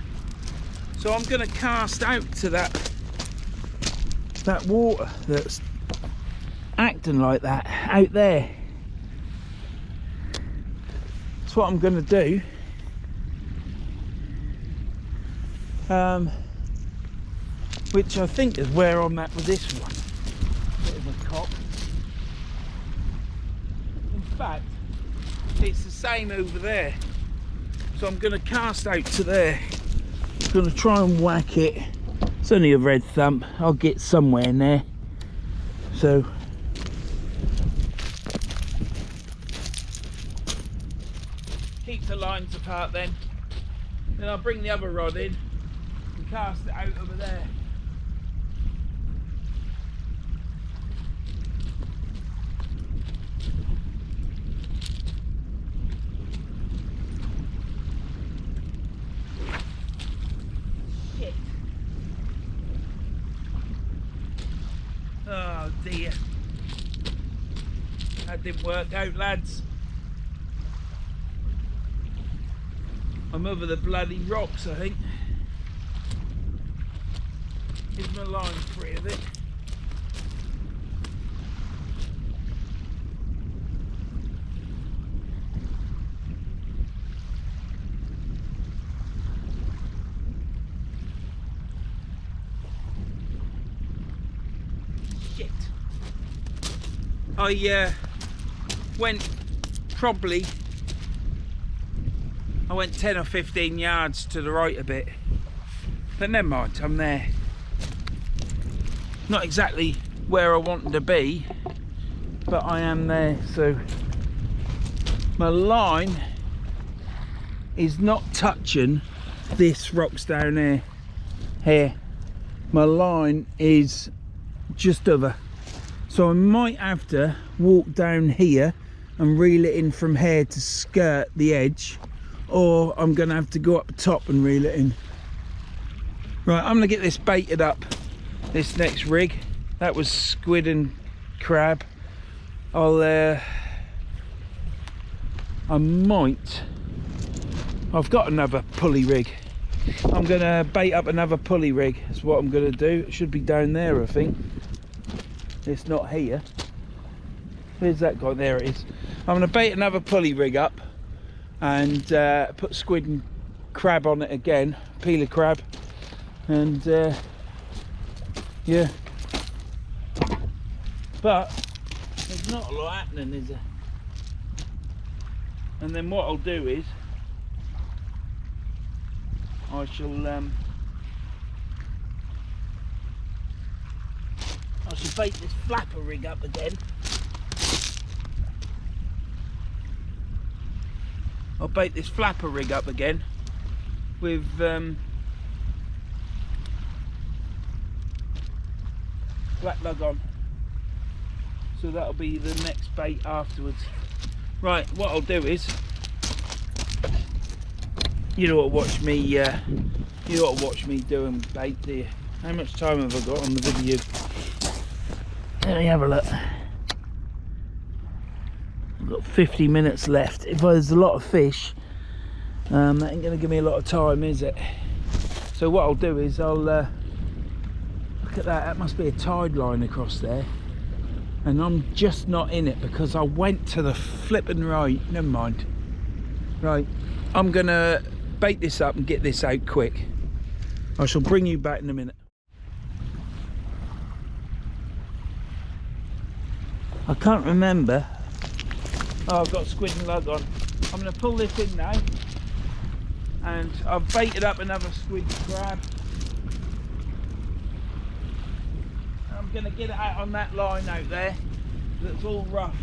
Speaker 1: So I'm going to cast out to that water that's acting like that out there. That's what I'm going to do. Which I think is where I'm at with this one. Bit of a cock. In fact, it's the same over there. So I'm going to cast out to there. I'm going to try and whack it. It's only a red thump. I'll get somewhere in there. So keep the lines apart then. Then I'll bring the other rod in. Cast it out over there. Shit. Oh dear. That didn't work out, lads. I'm over the bloody rocks, I think. Is my line free of it? Shit. I went 10 or 15 yards to the right a bit, but never mind, I'm there. Not exactly where I wanted to be, but I am there. So my line is not touching this rocks down here. My line is just over, so I might have to walk down here and reel it in from here to skirt the edge, or I'm gonna have to go up the top and reel it in. Right, I'm gonna get this baited up. This next rig, that was squid and crab. I've got another pulley rig. I'm gonna bait up another pulley rig. That's what I'm gonna do. It should be down there, I think. It's not here. Where's that guy? There it is. I'm gonna bait another pulley rig up and put squid and crab on it again. Peeler crab. And yeah, but there's not a lot happening, is there? And then what I'll do is I shall bait this flapper rig up again. I'll bait this flapper rig up again with black lug on, so that'll be the next bait afterwards. Right, what I'll do is, you don't watch me doing bait, do you? How much time have I got on the video? Let me have a look. I've got 50 minutes left. If there's a lot of fish, that ain't gonna give me a lot of time, is it? So what I'll do is I'll look at that. That must be a tide line across there, and I'm just not in it because I went to the flipping right. Never mind. Right, I'm gonna bait this up and get this out quick. I shall bring you back in a minute. I can't remember. Oh, I've got squid and lug on. I'm going to pull this in now, and I've baited up another squid crab. I'm going to get it out on that line out there that's all rough.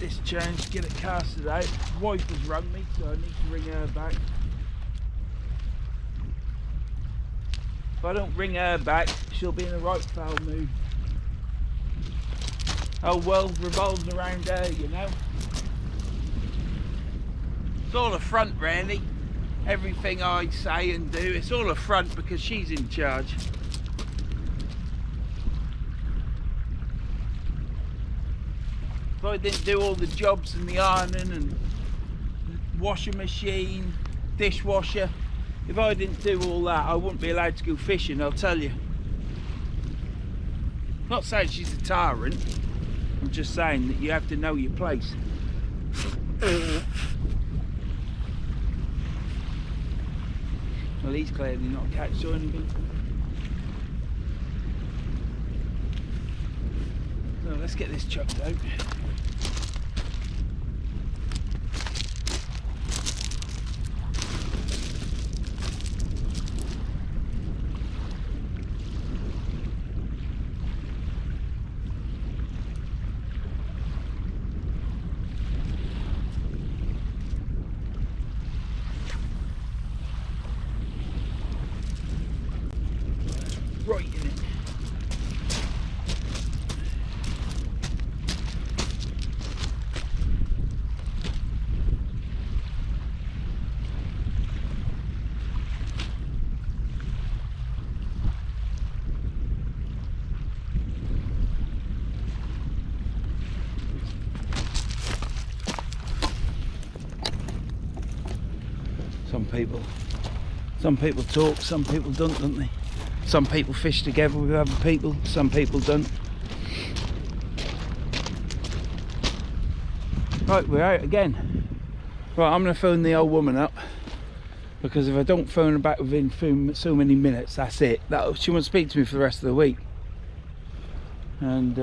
Speaker 1: This change, get it casted out. Wife has rung me, so I need to ring her back. If I don't ring her back, she'll be in the right foul mood. Whole world revolves around her, you know. It's all a front, really. Everything I say and do, it's all a front because she's in charge. If I didn't do all the jobs and the ironing and washing machine, dishwasher, if I didn't do all that, I wouldn't be allowed to go fishing, I'll tell you. Not saying she's a tyrant, I'm just saying that you have to know your place. Well, he's clearly not catch or anything. So let's get this chucked out. Right in it. Some people talk, some people don't they? Some people fish together with other people, some people don't. Right, we're out again. Right, I'm going to phone the old woman up, because if I don't phone her back within so many minutes, that's it. She won't speak to me for the rest of the week. And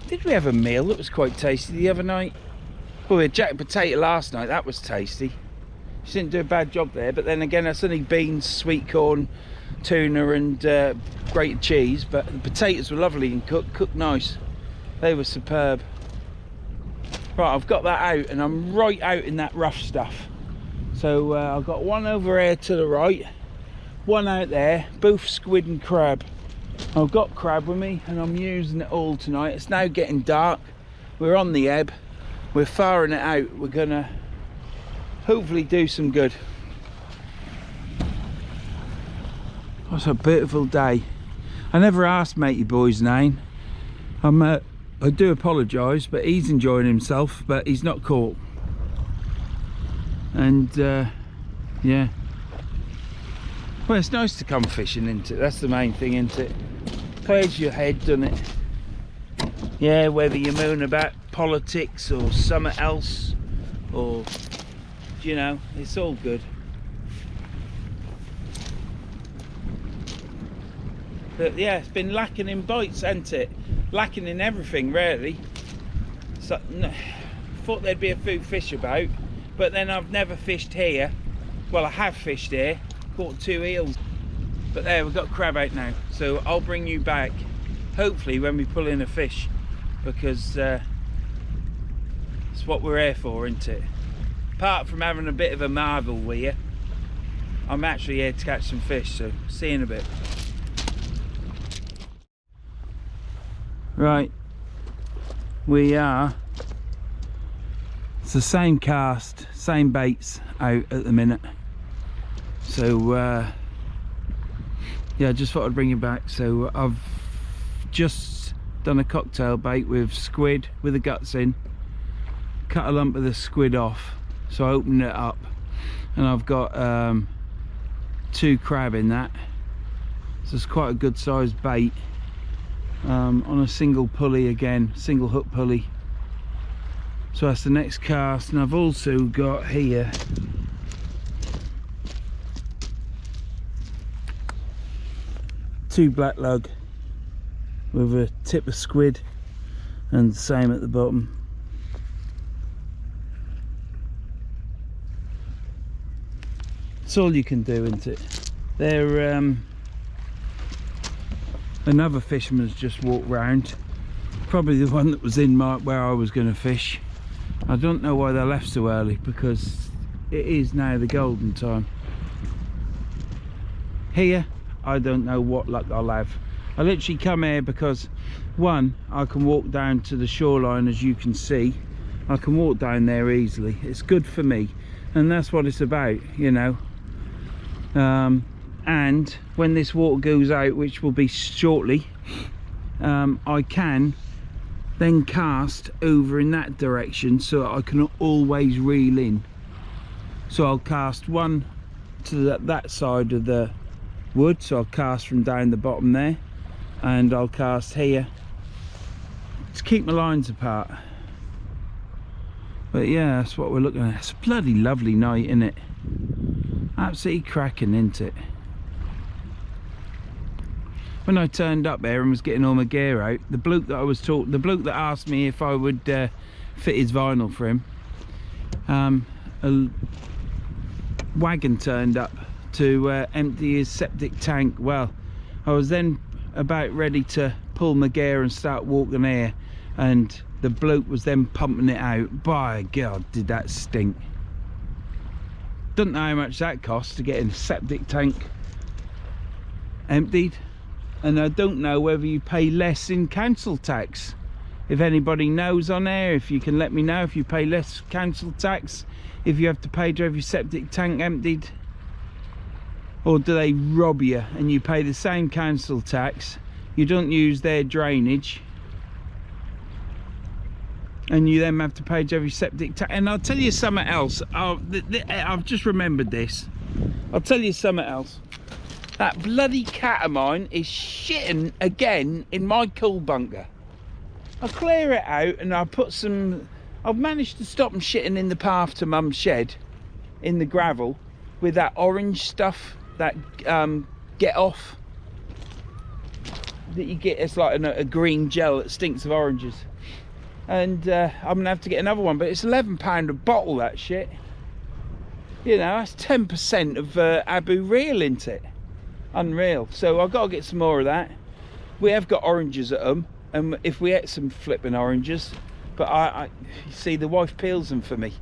Speaker 1: did we have a meal that was quite tasty the other night? Well, we had jack potato last night, that was tasty. She didn't do a bad job there, but then again, that's only beans, sweet corn, tuna and grated cheese, but the potatoes were lovely and cooked nice. They were superb. Right, I've got that out and I'm right out in that rough stuff. So I've got one over here to the right, one out there, both squid and crab. I've got crab with me and I'm using it all tonight. It's now getting dark, we're on the ebb, we're firing it out, we're gonna hopefully do some good. What a beautiful day. I never asked matey boy's name. I do apologise, but he's enjoying himself, but he's not caught. And yeah, well, it's nice to come fishing, isn't it? That's the main thing, isn't it? Clears your head, doesn't it? Yeah, whether you moan about politics or something else, or you know, it's all good. But yeah, it's been lacking in bites, hasn't it? Lacking in everything, really. So, no, thought there'd be a few fish about, but then I've never fished here. Well, I have fished here, caught 2 eels. But there, we've got crab out now. So I'll bring you back, hopefully, when we pull in a fish, because it's what we're here for, isn't it? Apart from having a bit of a marvel with you, I'm actually here to catch some fish, so see you in a bit. Right, we are, it's the same cast, same baits out at the minute. So yeah, I just thought I'd bring you back. So I've just done a cocktail bait with squid with the guts in, cut a lump of the squid off, so I opened it up and I've got 2 crab in that, so it's quite a good sized bait, on a single pulley again, single hook pulley. So that's the next cast. And I've also got here two black lug with a tip of squid, and the same at the bottom. It's all you can do, isn't it? They're another fisherman's just walked round, probably the one that was in where I was going to fish. I don't know why they left so early, because it is now the golden time. Here, I don't know what luck I'll have. I literally come here because, one, I can walk down to the shoreline, as you can see. I can walk down there easily. It's good for me, and that's what it's about, you know. And when this water goes out, which will be shortly, I can then cast over in that direction, so I can always reel in. So I'll cast one to that side of the wood, so I'll cast from down the bottom there, and I'll cast here to keep my lines apart. But yeah, that's what we're looking at. It's a bloody lovely night, isn't it? Absolutely cracking, isn't it? When I turned up there and was getting all my gear out, the bloke that asked me if I would fit his vinyl for him, a wagon turned up to empty his septic tank. Well, I was then about ready to pull my gear and start walking here, and the bloke was then pumping it out. By God, did that stink. Don't know how much that costs to get a septic tank emptied, and I don't know whether you pay less in council tax. If anybody knows on there, if you can let me know if you pay less council tax if you have to pay to have your septic tank emptied, or do they rob you and you pay the same council tax, you don't use their drainage, and you then have to pay to have your septic tank. And I'll tell you something else. I've just remembered this. I'll tell you something else. That bloody cat of mine is shitting again in my cool bunker. I clear it out and I put some... I've managed to stop them shitting in the path to Mum's shed, in the gravel, with that orange stuff, that get off that you get. It's like a green gel that stinks of oranges. And I'm gonna have to get another one, but it's £11 a bottle, that shit. You know, that's 10% of Abu Reel, isn't it? Unreal. So I've got to get some more of that. We have got oranges at home, and if we ate some flipping oranges, but I you see, the wife peels them for me,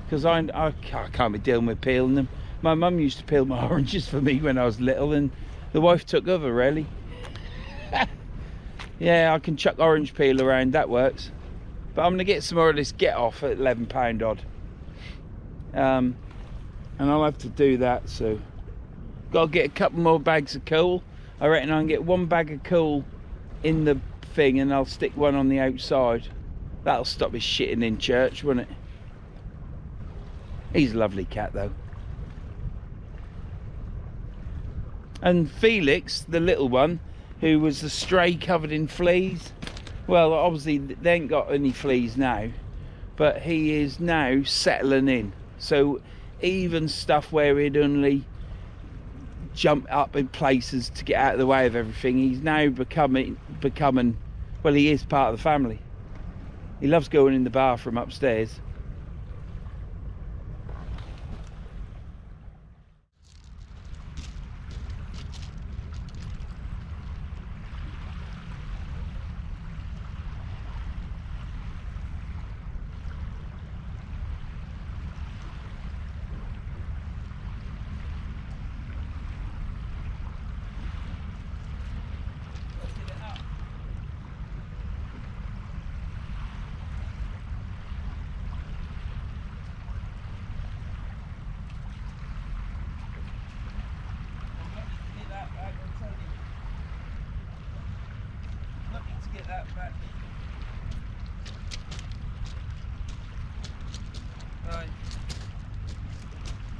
Speaker 1: because I can't be dealing with peeling them. My mum used to peel my oranges for me when I was little, and the wife took over, really. Yeah, I can chuck orange peel around, that works. But I'm going to get some more of this get off at £11 odd. And I'll have to do that, so got to get a couple more bags of coal. I reckon I can get one bag of coal in the thing, and I'll stick one on the outside. That'll stop his shitting in church, won't it? He's a lovely cat though. And Felix, the little one, who was the stray covered in fleas, well, obviously they ain't got any fleas now, but he is now settling in. So even stuff where he'd only jump up in places to get out of the way of everything, he's now becoming well, he is part of the family. He loves going in the bathroom upstairs.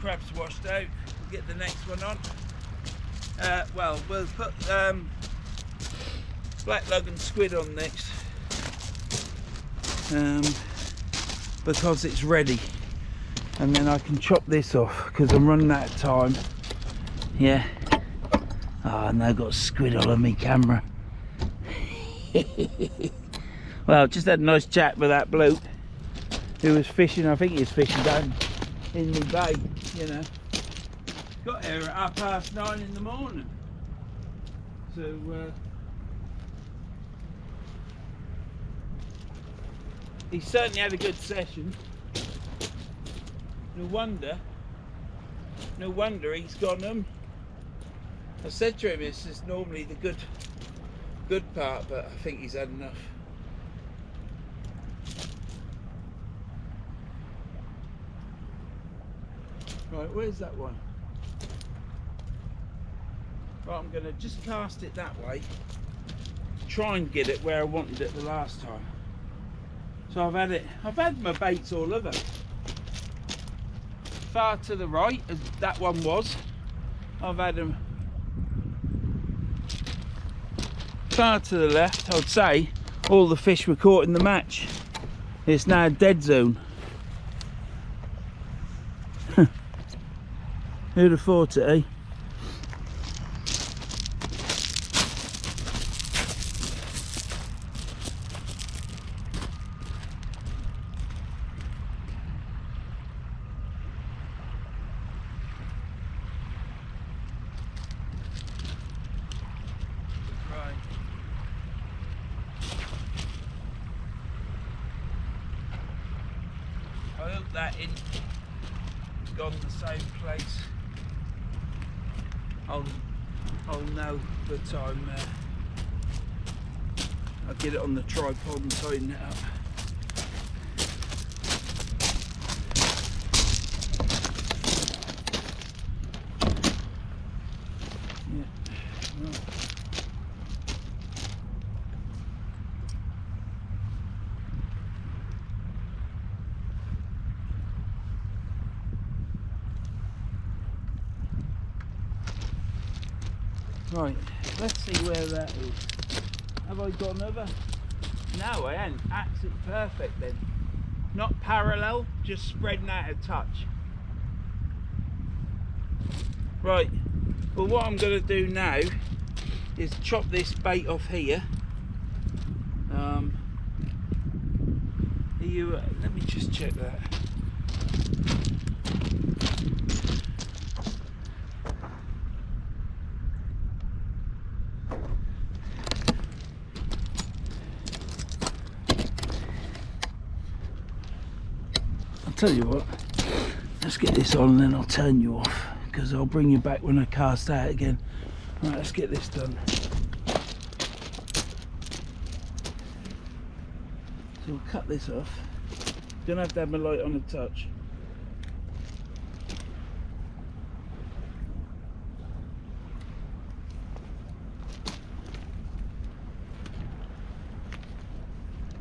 Speaker 1: crab's washed out. We'll get the next one on. Well, we'll put black lug and squid on next, because it's ready, and then I can chop this off because I'm running out of time. Yeah. Oh, and I've got squid all on my camera. Well, just had a nice chat with that bloke who was fishing. I think he was fishing down in the bay, you know. Got here at 9:30 in the morning. So he certainly had a good session. No wonder he's gone home. I said to him, this is normally the good part, but I think he's had enough. Right, where's that one? Right, I'm going to just cast it that way, try and get it where I wanted it the last time. So I've had my baits all over. Far to the right, as that one was, I've had them far to the left. I'd say all the fish were caught in the match. It's now a dead zone. Who'd have thought it, eh? I hooked that in, gone the same place. I'll know the time I'll get it on the tripod and tighten it up. Right, let's see where that is. Have I got another? No, I ain't. Absolutely perfect then. Not parallel, just spreading out a touch. Right, well what I'm going to do now is chop this bait off here. Let me just check that. Tell you what, let's get this on and then I'll turn you off, because I'll bring you back when I cast out again. Right, let's get this done. So we'll cut this off. Don't have to have my light on a touch.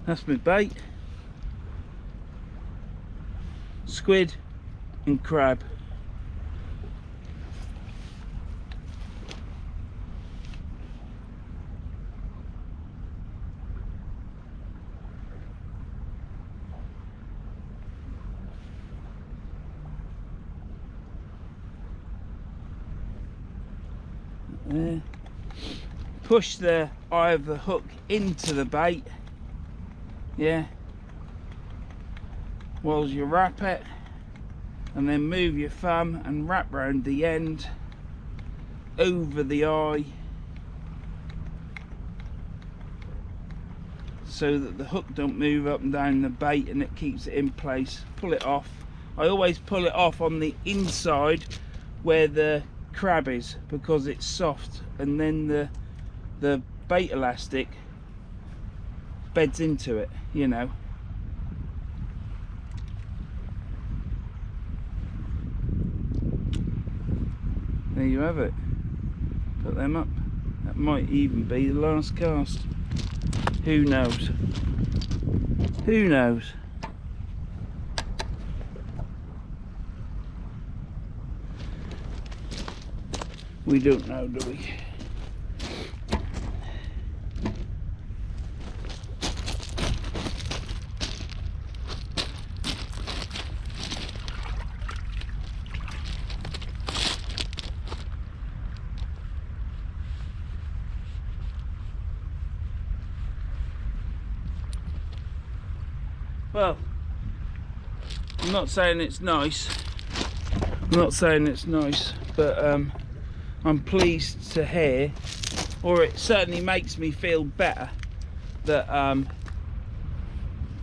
Speaker 1: That's my bait. Squid and crab. There. Push the eye of the hook into the bait, yeah, whilst you wrap it, and then move your thumb and wrap round the end over the eye so that the hook don't move up and down the bait and it keeps it in place. Pull it off. I always pull it off on the inside where the crab is, because it's soft, and then the bait elastic beds into it, you know. There you have it. Put them up. That might even be the last cast. Who knows? Who knows? We don't know, do we? Well, I'm not saying it's nice. But I'm pleased to hear, or it certainly makes me feel better, that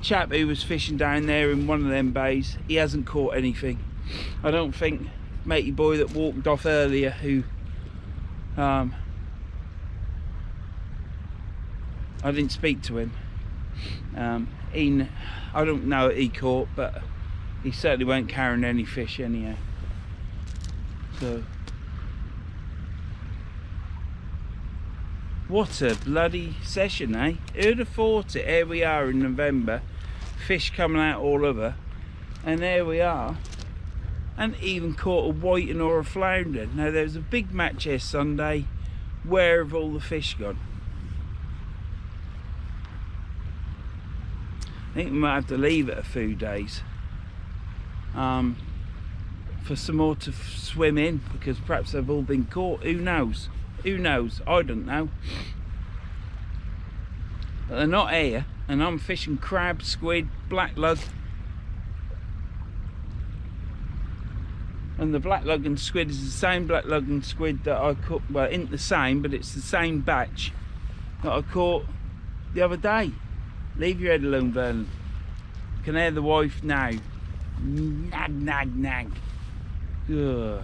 Speaker 1: chap who was fishing down there in one of them bays, he hasn't caught anything. I don't think matey boy that walked off earlier, who I didn't speak to him. I don't know what he caught, but he certainly weren't carrying any fish anyhow. So, what a bloody session, eh? Who'd have thought it? Here we are in November, fish coming out all over, and there we are. And even caught a whiting or a flounder. Now there was a big match here Sunday. Where have all the fish gone? I think we might have to leave it a few days for some more to swim in, because perhaps they've all been caught. Who knows? Who knows? I don't know. But they're not here, and I'm fishing crab, squid, black lug. And the black lug and squid is the same black lug and squid that I caught. Well, it ain't the same, but it's the same batch that I caught the other day. Leave your head alone, Vernon. Can hear the wife now. Nag, nag, nag. Ugh.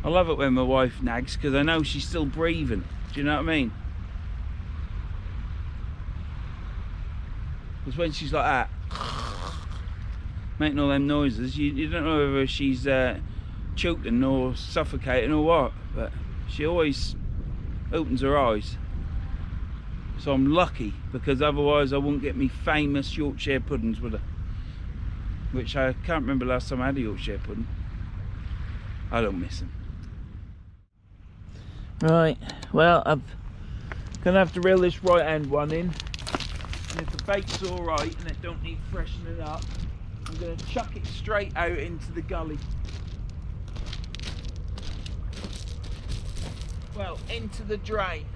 Speaker 1: I love it when my wife nags, because I know she's still breathing. Do you know what I mean? Because when she's like that, making all them noises, you don't know whether she's choking or suffocating or what, but she always opens her eyes. So I'm lucky, because otherwise I wouldn't get me famous Yorkshire puddings with her, which I can't remember last time I had a Yorkshire pudding. I don't miss them. Right, well, I'm gonna have to reel this right hand one in, and if the bait's all right and it don't need freshening up, I'm gonna chuck it straight out into the gully. Well, into the drain.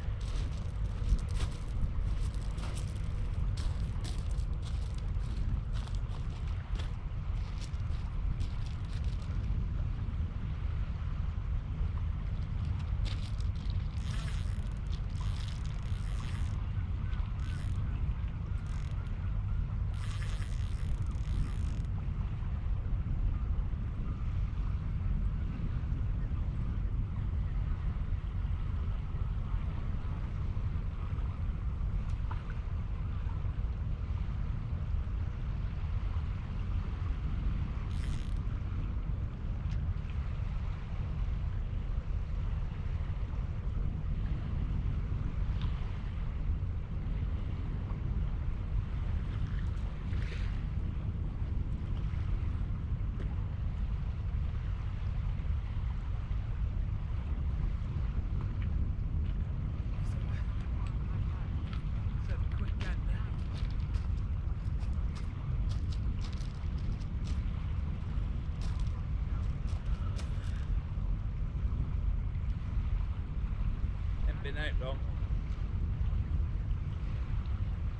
Speaker 1: Been out long.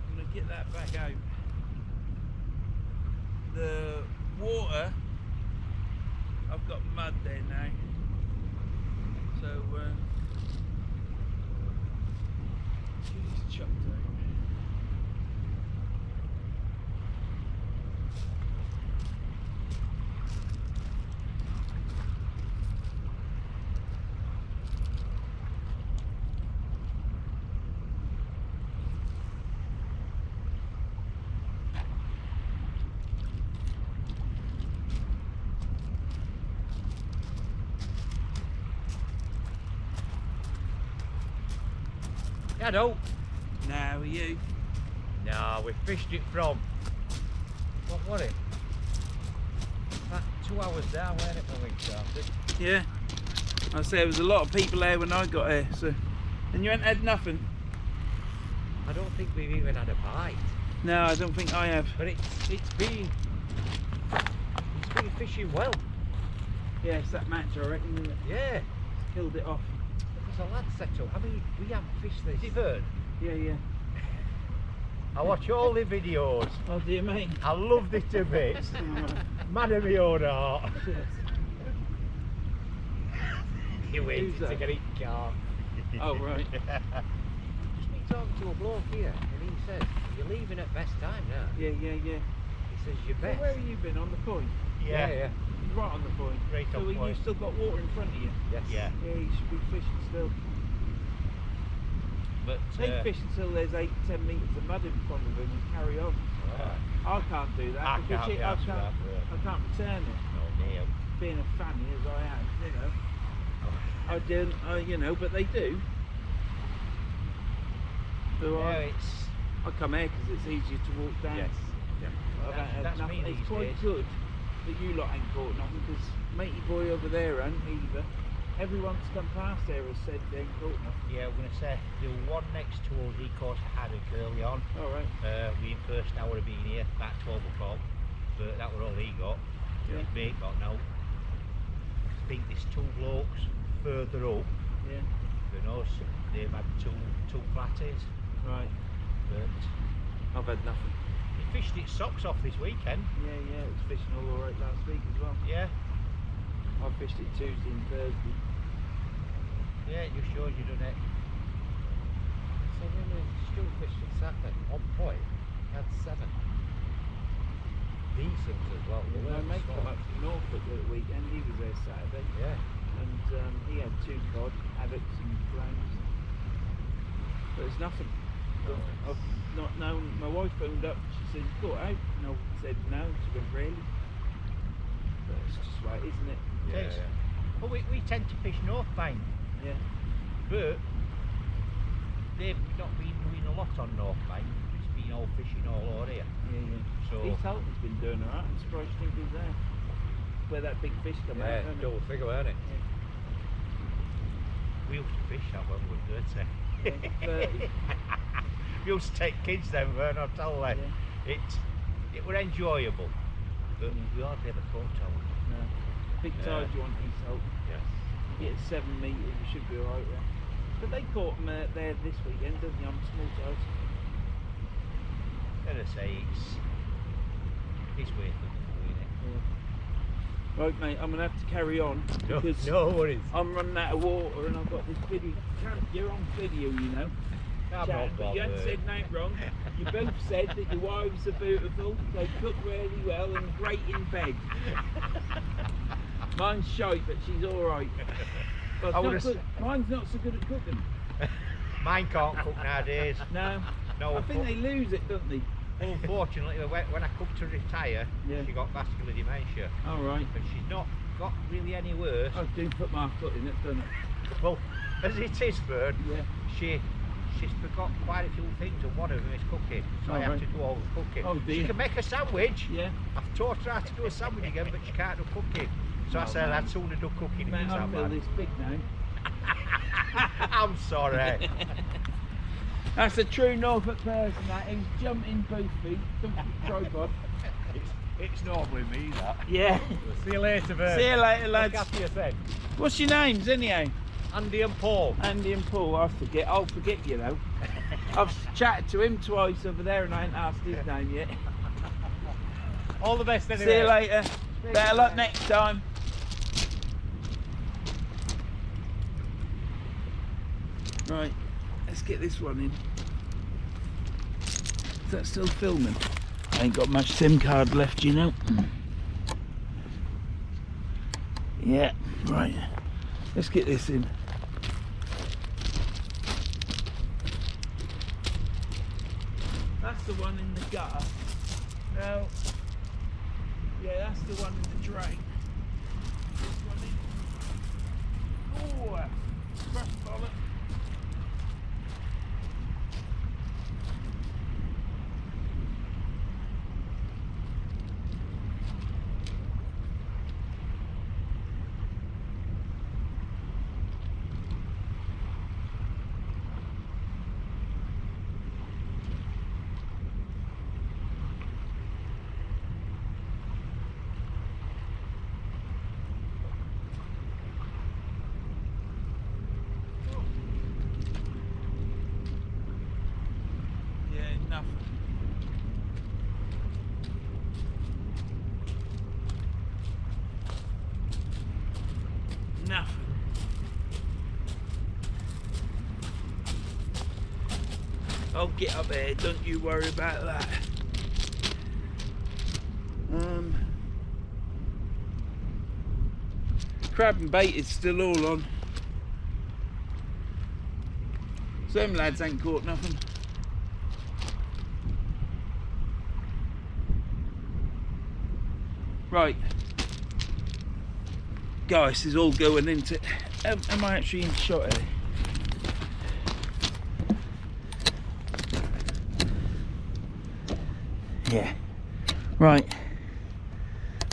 Speaker 1: I'm going to get that back out. The water, I've got mud there now, so it's chucked out.
Speaker 2: Hello.
Speaker 1: Now, are you?
Speaker 2: No, we fished it from. What was it? That
Speaker 3: 2 hours down, weren't it, from Lincolnshire?
Speaker 1: Yeah. I say there was a lot of people there when I got here, so. And you ain't had nothing?
Speaker 3: I don't think we've even had a bite.
Speaker 1: No, I don't think I have.
Speaker 3: But it's been fishing well.
Speaker 1: Yeah, it's that match, I reckon, isn't it?
Speaker 3: Yeah.
Speaker 1: It's killed it off.
Speaker 3: There's a lad set up. I mean, we haven't fished this. Is it Vern?
Speaker 1: Yeah, yeah.
Speaker 3: I watch all the videos.
Speaker 1: Oh, dear me.
Speaker 3: I loved it to bits. Man of my own heart. You waited
Speaker 1: Who's that?
Speaker 3: to get it calm.
Speaker 1: Oh, right.
Speaker 3: Just been talking to a bloke here, and he says, you're leaving at best time now.
Speaker 1: Yeah, yeah, yeah.
Speaker 3: He says, you're
Speaker 1: So
Speaker 3: best.
Speaker 1: where have you been? On the point?
Speaker 3: Yeah.
Speaker 1: Right on the point.
Speaker 3: Right
Speaker 1: so
Speaker 3: on
Speaker 1: you
Speaker 3: point.
Speaker 1: still got water in front of you?
Speaker 3: Yes.
Speaker 1: Yeah, you should be fishing still.
Speaker 3: But
Speaker 1: They fish until there's 8-10 metres of mud in front of them and carry on. I can't do that.
Speaker 3: I
Speaker 1: because
Speaker 3: can't be asked for that,
Speaker 1: I can't return it.
Speaker 3: no, Neil.
Speaker 1: Being a fanny as I am, you know. I don't, you know, but they do. So
Speaker 3: Yeah,
Speaker 1: I come here because it's easier to walk down.
Speaker 3: Yes.
Speaker 1: I've had
Speaker 3: That's
Speaker 1: nothing.
Speaker 3: me
Speaker 1: It's
Speaker 3: these
Speaker 1: quite
Speaker 3: days.
Speaker 1: good that you lot ain't caught nothing because matey boy over there ain't either. Everyone's come past there has said they ain't caught nothing.
Speaker 3: Yeah, I'm going to say the one next to us, he caught a haddock early on.
Speaker 1: All right.
Speaker 3: We in first hour of being here, about 12 o'clock, but that was all he got.
Speaker 1: Yeah.
Speaker 3: His mate got now. I think there's two blokes further up
Speaker 1: Yeah.
Speaker 3: than us. They've had two flatties,
Speaker 1: Right.
Speaker 3: but
Speaker 1: I've had nothing.
Speaker 3: he fished its socks off this weekend.
Speaker 1: Yeah, yeah. It was fishing all right last week as well.
Speaker 3: Yeah,
Speaker 1: I fished it Tuesday and Thursday.
Speaker 3: yeah, it just shows you done it.
Speaker 2: So when we still fished at Saturday, on point, had 7. Decent as well. They
Speaker 1: My
Speaker 2: weren't
Speaker 1: mate
Speaker 2: small.
Speaker 1: come up from Norfolk the weekend. He was there Saturday.
Speaker 2: Yeah.
Speaker 1: And he had 2 cod, haddocks and flames. But there's nothing. I've not known. My wife phoned up. She said, "You caught out?" And I said, "No." She went, "Really?" But it's just right, isn't it?
Speaker 3: Yes. Well, we tend to fish North Bank,
Speaker 1: Yeah.
Speaker 3: but they've not been doing a lot on North Bank. It's been all fishing all over here.
Speaker 1: Yeah, yeah.
Speaker 3: So
Speaker 1: East Halton's been doing alright. I'm surprised you think he's there. Where that big fish come out.
Speaker 2: Yeah,
Speaker 1: Isn't it?
Speaker 2: double figure, weren't it?
Speaker 3: we used to fish that when we were dirty.
Speaker 1: Yeah, 30.
Speaker 3: We used to take kids then, Vern, I'll tell you.
Speaker 1: Yeah.
Speaker 3: It were enjoyable, but we hardly ever caught on.
Speaker 1: No. Big tide you want East Halton.
Speaker 3: Yes.
Speaker 1: You get 7 metres, you should be alright there. But they caught them there this weekend, didn't they, on small tides?
Speaker 3: As I say, it's worth it, isn't it?
Speaker 1: Yeah. Right, mate, I'm going to have to carry on because
Speaker 3: No worries.
Speaker 1: I'm running out of water and I've got this video. You're on video, you know.
Speaker 3: I'm
Speaker 1: Chatting,
Speaker 3: not
Speaker 1: but you haven't
Speaker 3: bothered.
Speaker 1: said nothing wrong. You both said that your wives are beautiful, they cook really well and great in bed. Mine's shite, but she's alright. But
Speaker 3: I
Speaker 1: it's not
Speaker 3: would've
Speaker 1: good. Mine's not so good at cooking.
Speaker 3: Mine can't cook nowadays.
Speaker 1: No.
Speaker 3: No,
Speaker 1: I think they lose it, don't they?
Speaker 3: unfortunately, when I come to retire,
Speaker 1: Yeah.
Speaker 3: she got vascular dementia.
Speaker 1: Alright.
Speaker 3: But she's not got really any worse.
Speaker 1: I do put my foot in it, don't I?
Speaker 3: Well, as it is, Vern,
Speaker 1: Yeah.
Speaker 3: she's forgot quite a few things, and one of them is cooking. So I have
Speaker 1: Alright.
Speaker 3: to do all the cooking.
Speaker 1: Oh,
Speaker 3: She
Speaker 1: dear.
Speaker 3: can make a sandwich.
Speaker 1: Yeah.
Speaker 3: I've taught her how to do a sandwich again, but she can't do cooking. So I
Speaker 1: Oh,
Speaker 3: said
Speaker 1: man.
Speaker 3: I'd sooner do cooking if
Speaker 1: Mate,
Speaker 3: it's
Speaker 1: I
Speaker 3: that
Speaker 1: feel
Speaker 3: bad.
Speaker 1: this big now.
Speaker 3: I'm sorry.
Speaker 1: That's a true Norfolk person, that. He's jumping both feet, don't keep the tripod.
Speaker 3: It's normally me, that.
Speaker 1: Yeah.
Speaker 2: See you later, Vern.
Speaker 1: See you later, lads.
Speaker 2: Look after yourself.
Speaker 1: What's your names, anyhow?
Speaker 3: Andy and Paul.
Speaker 1: Andy and Paul. I'll forget you though. I've chatted to him twice over there and I ain't asked his name yet.
Speaker 2: All the best anyway.
Speaker 1: See you later. Better luck next time. Right, let's get this one in. Is that still filming? I ain't got much SIM card left, you know. Yeah, right. Let's get this in. That's the one in the gutter. No. Yeah, that's the one in the drain. This one in. Oh, crush bollock. I'll get up there, don't you worry about that. Crab and bait is still all on. So them lads ain't caught nothing. Right. Guys, is all going into... Am I actually in shot here? Yeah. Right.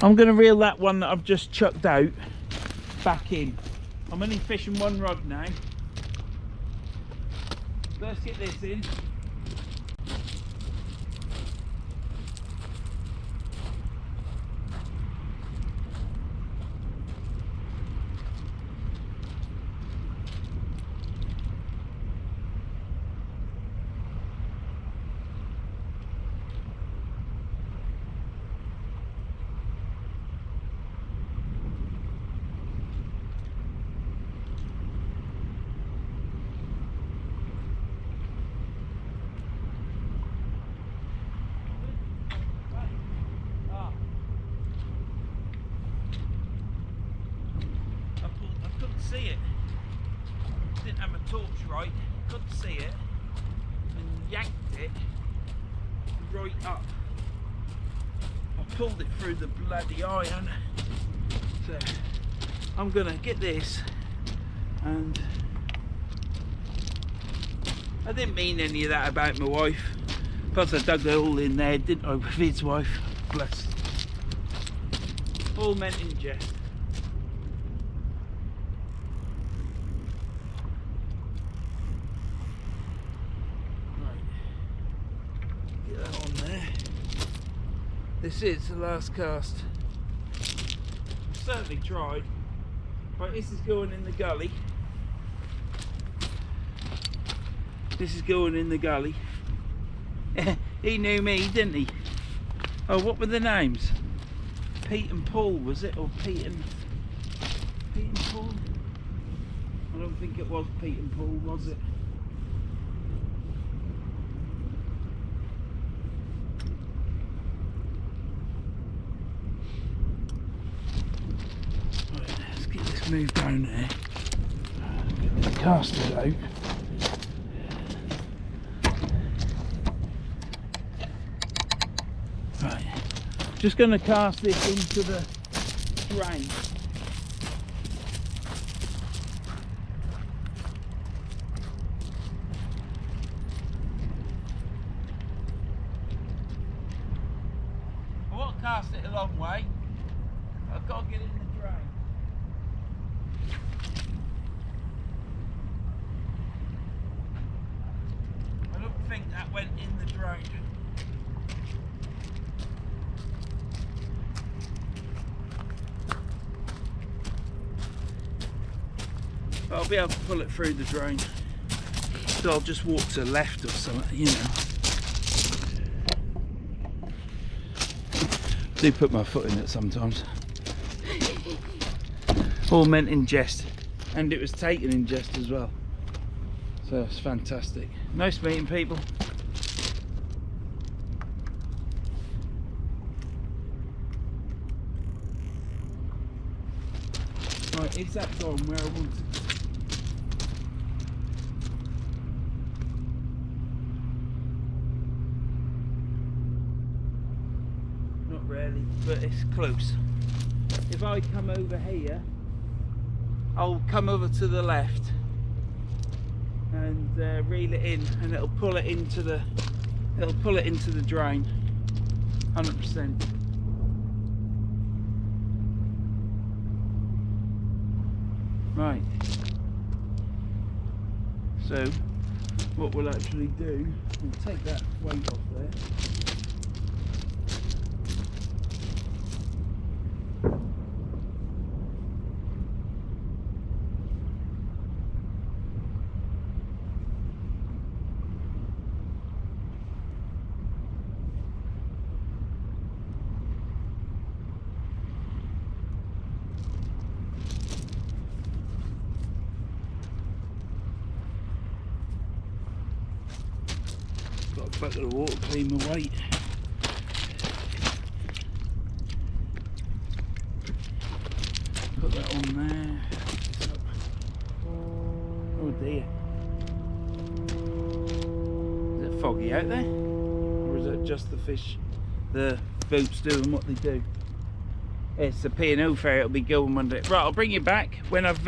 Speaker 1: I'm going to reel that one that I've just chucked out back in. I'm only fishing one rod now. Let's get this in. See it. Didn't have a torch right, couldn't see it, and yanked it right up. I pulled it through the bloody iron. So I'm gonna get this, and I didn't mean any of that about my wife. Plus I dug it all in there, didn't I, with his wife. Bless. All meant in jest. This is the last cast. Certainly tried. Right, this is going in the gully. This is going in the gully. He knew me, didn't he? Oh, what were the names? Pete and Paul, was it? Or Pete and Paul? I don't think it was Pete and Paul, was it? Move down there, get the casters out. Right, just going to cast this into the drain. I want to cast it a long way. I've got to get in the drain. I think that went in the drain. But I'll be able to pull it through the drain. So I'll just walk to the left or something, you know. I do put my foot in it sometimes. All meant in jest. And it was taken in jest as well. So it's fantastic. Nice meeting people. Right, is that gone where I want it? Not really, but it's close. If I come over here, I'll come over to the left and reel it in, and it'll pull it into the drain 100%. Right, so what we'll actually do, we'll take that weight off there. bucket of water, clean my weight. Put that on there. Oh dear. Is it foggy out there? Or is it just the fish, the boats doing what they do? It's the P&O fair, it'll be going one day. Right, I'll bring you back when I've,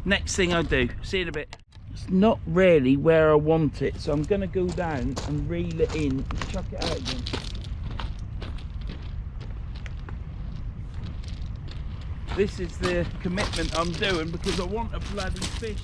Speaker 1: next thing I do. See you in a bit. It's not really where I want it, so I'm going to go down and reel it in and chuck it out again. This is the commitment I'm doing because I want a bloody fish.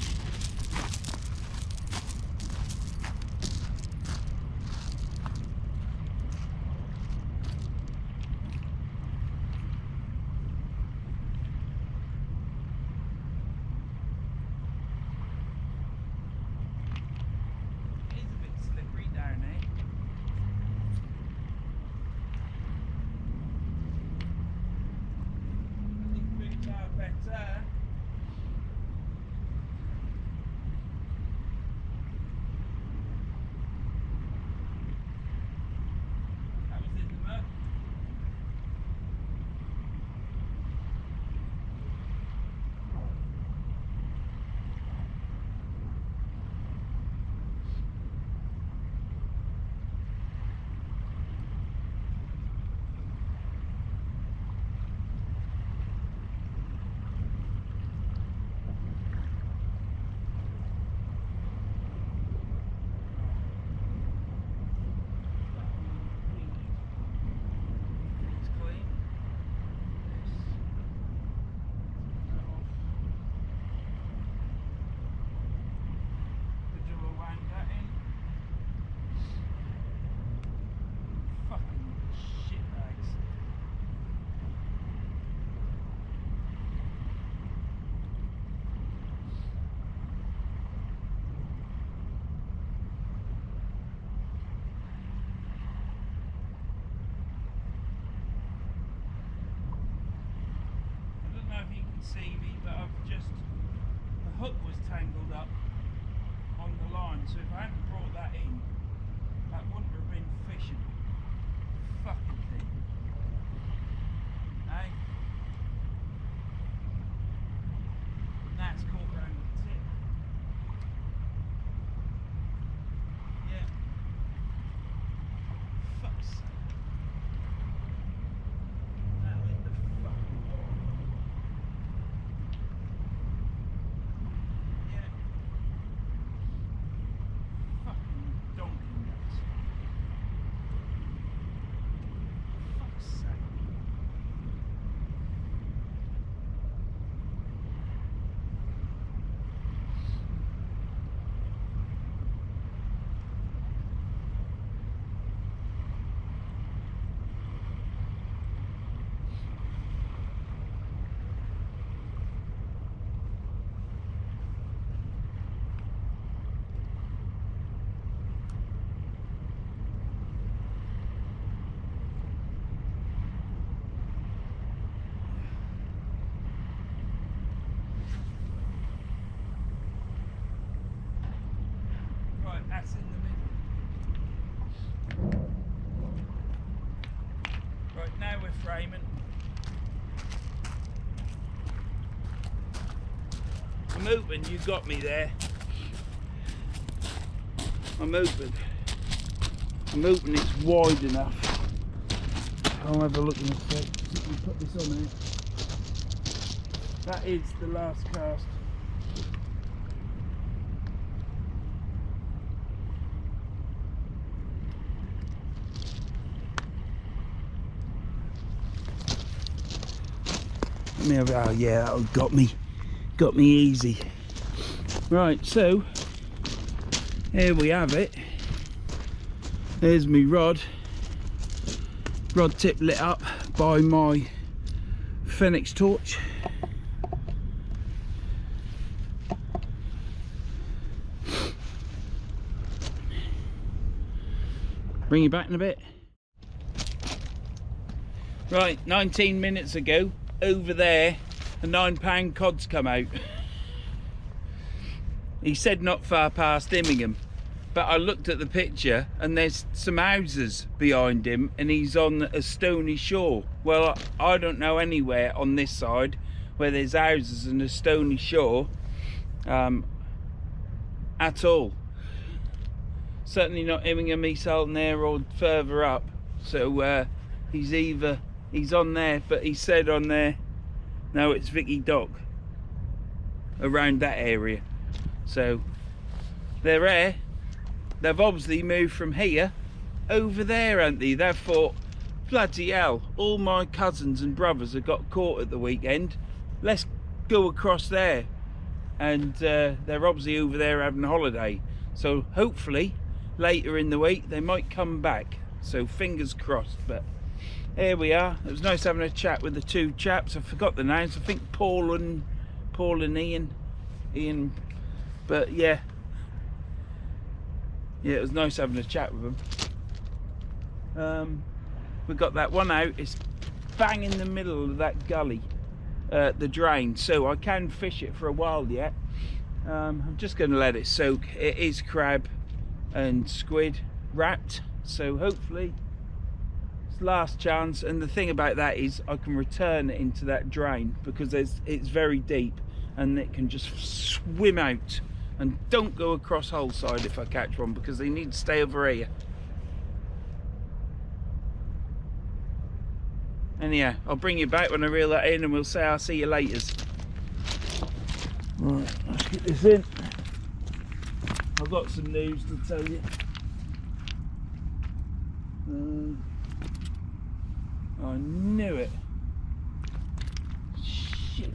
Speaker 1: See me, but I've just, the hook was tangled up on the line, so if I hadn't brought that in, that wouldn't have been fishing. Fucking thing. Hey? That's caught round the tip. Yeah. Fuck's sake. That'll hit the fucking wall. That's in the middle. Right, now we're framing. I'm hoping you got me there. I'm hoping it's wide enough. I'll have a look in a sec. Let me put this on here. That is the last cast. Oh yeah, that got me easy. Right, so here we have it. There's my rod tip lit up by my Phoenix torch. Bring you back in a bit. Right, 19 minutes ago, over there, a £9 cod's come out. He said not far past Immingham, but I looked at the picture and there's some houses behind him and he's on a stony shore. Well, I don't know anywhere on this side where there's houses and a stony shore at all. Certainly not Immingham, East there or further up. So he's on there, but he said on there, no, it's Vicky Dock, around that area. So they're there. They've obviously moved from here over there, haven't they? They've thought, bloody hell, all my cousins and brothers have got caught at the weekend, let's go across there. And they're obviously over there having a holiday, so hopefully later in the week they might come back, so fingers crossed. But here we are. It was nice having a chat with the two chaps. I forgot the names. I think Paul and Ian, but yeah, it was nice having a chat with them. We got that one out. It's bang in the middle of that gully, the drain, so I can fish it for a while yet. I'm just going to let it soak. It is crab and squid wrapped, so hopefully it's last chance. And the thing about that is I can return it into that drain because it's very deep and it can just swim out. And don't go across whole side if I catch one, because they need to stay over here. Anyhow, I'll bring you back when I reel that in and we'll say I'll see you later. Right, let's get this in. I've got some news to tell you. I knew it. Shit.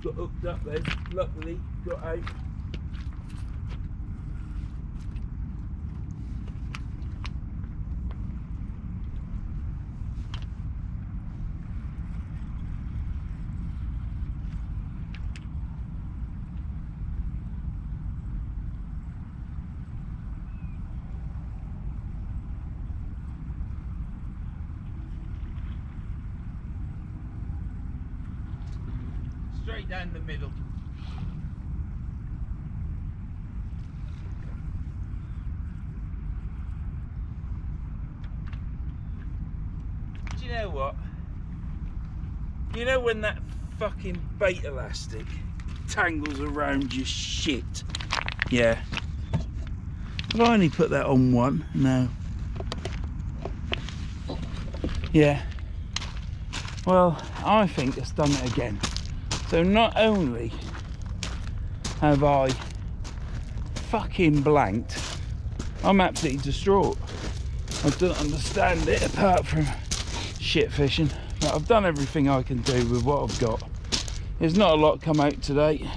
Speaker 1: Got hooked up then, luckily got out. Straight down the middle. Do you know what? You know when that fucking bait elastic tangles around your shit? Yeah. Have I only put that on one? No. Yeah. Well, I think it's done it again. So not only have I fucking blanked, I'm absolutely distraught. I don't understand it apart from shit fishing, but I've done everything I can do with what I've got. There's not a lot come out today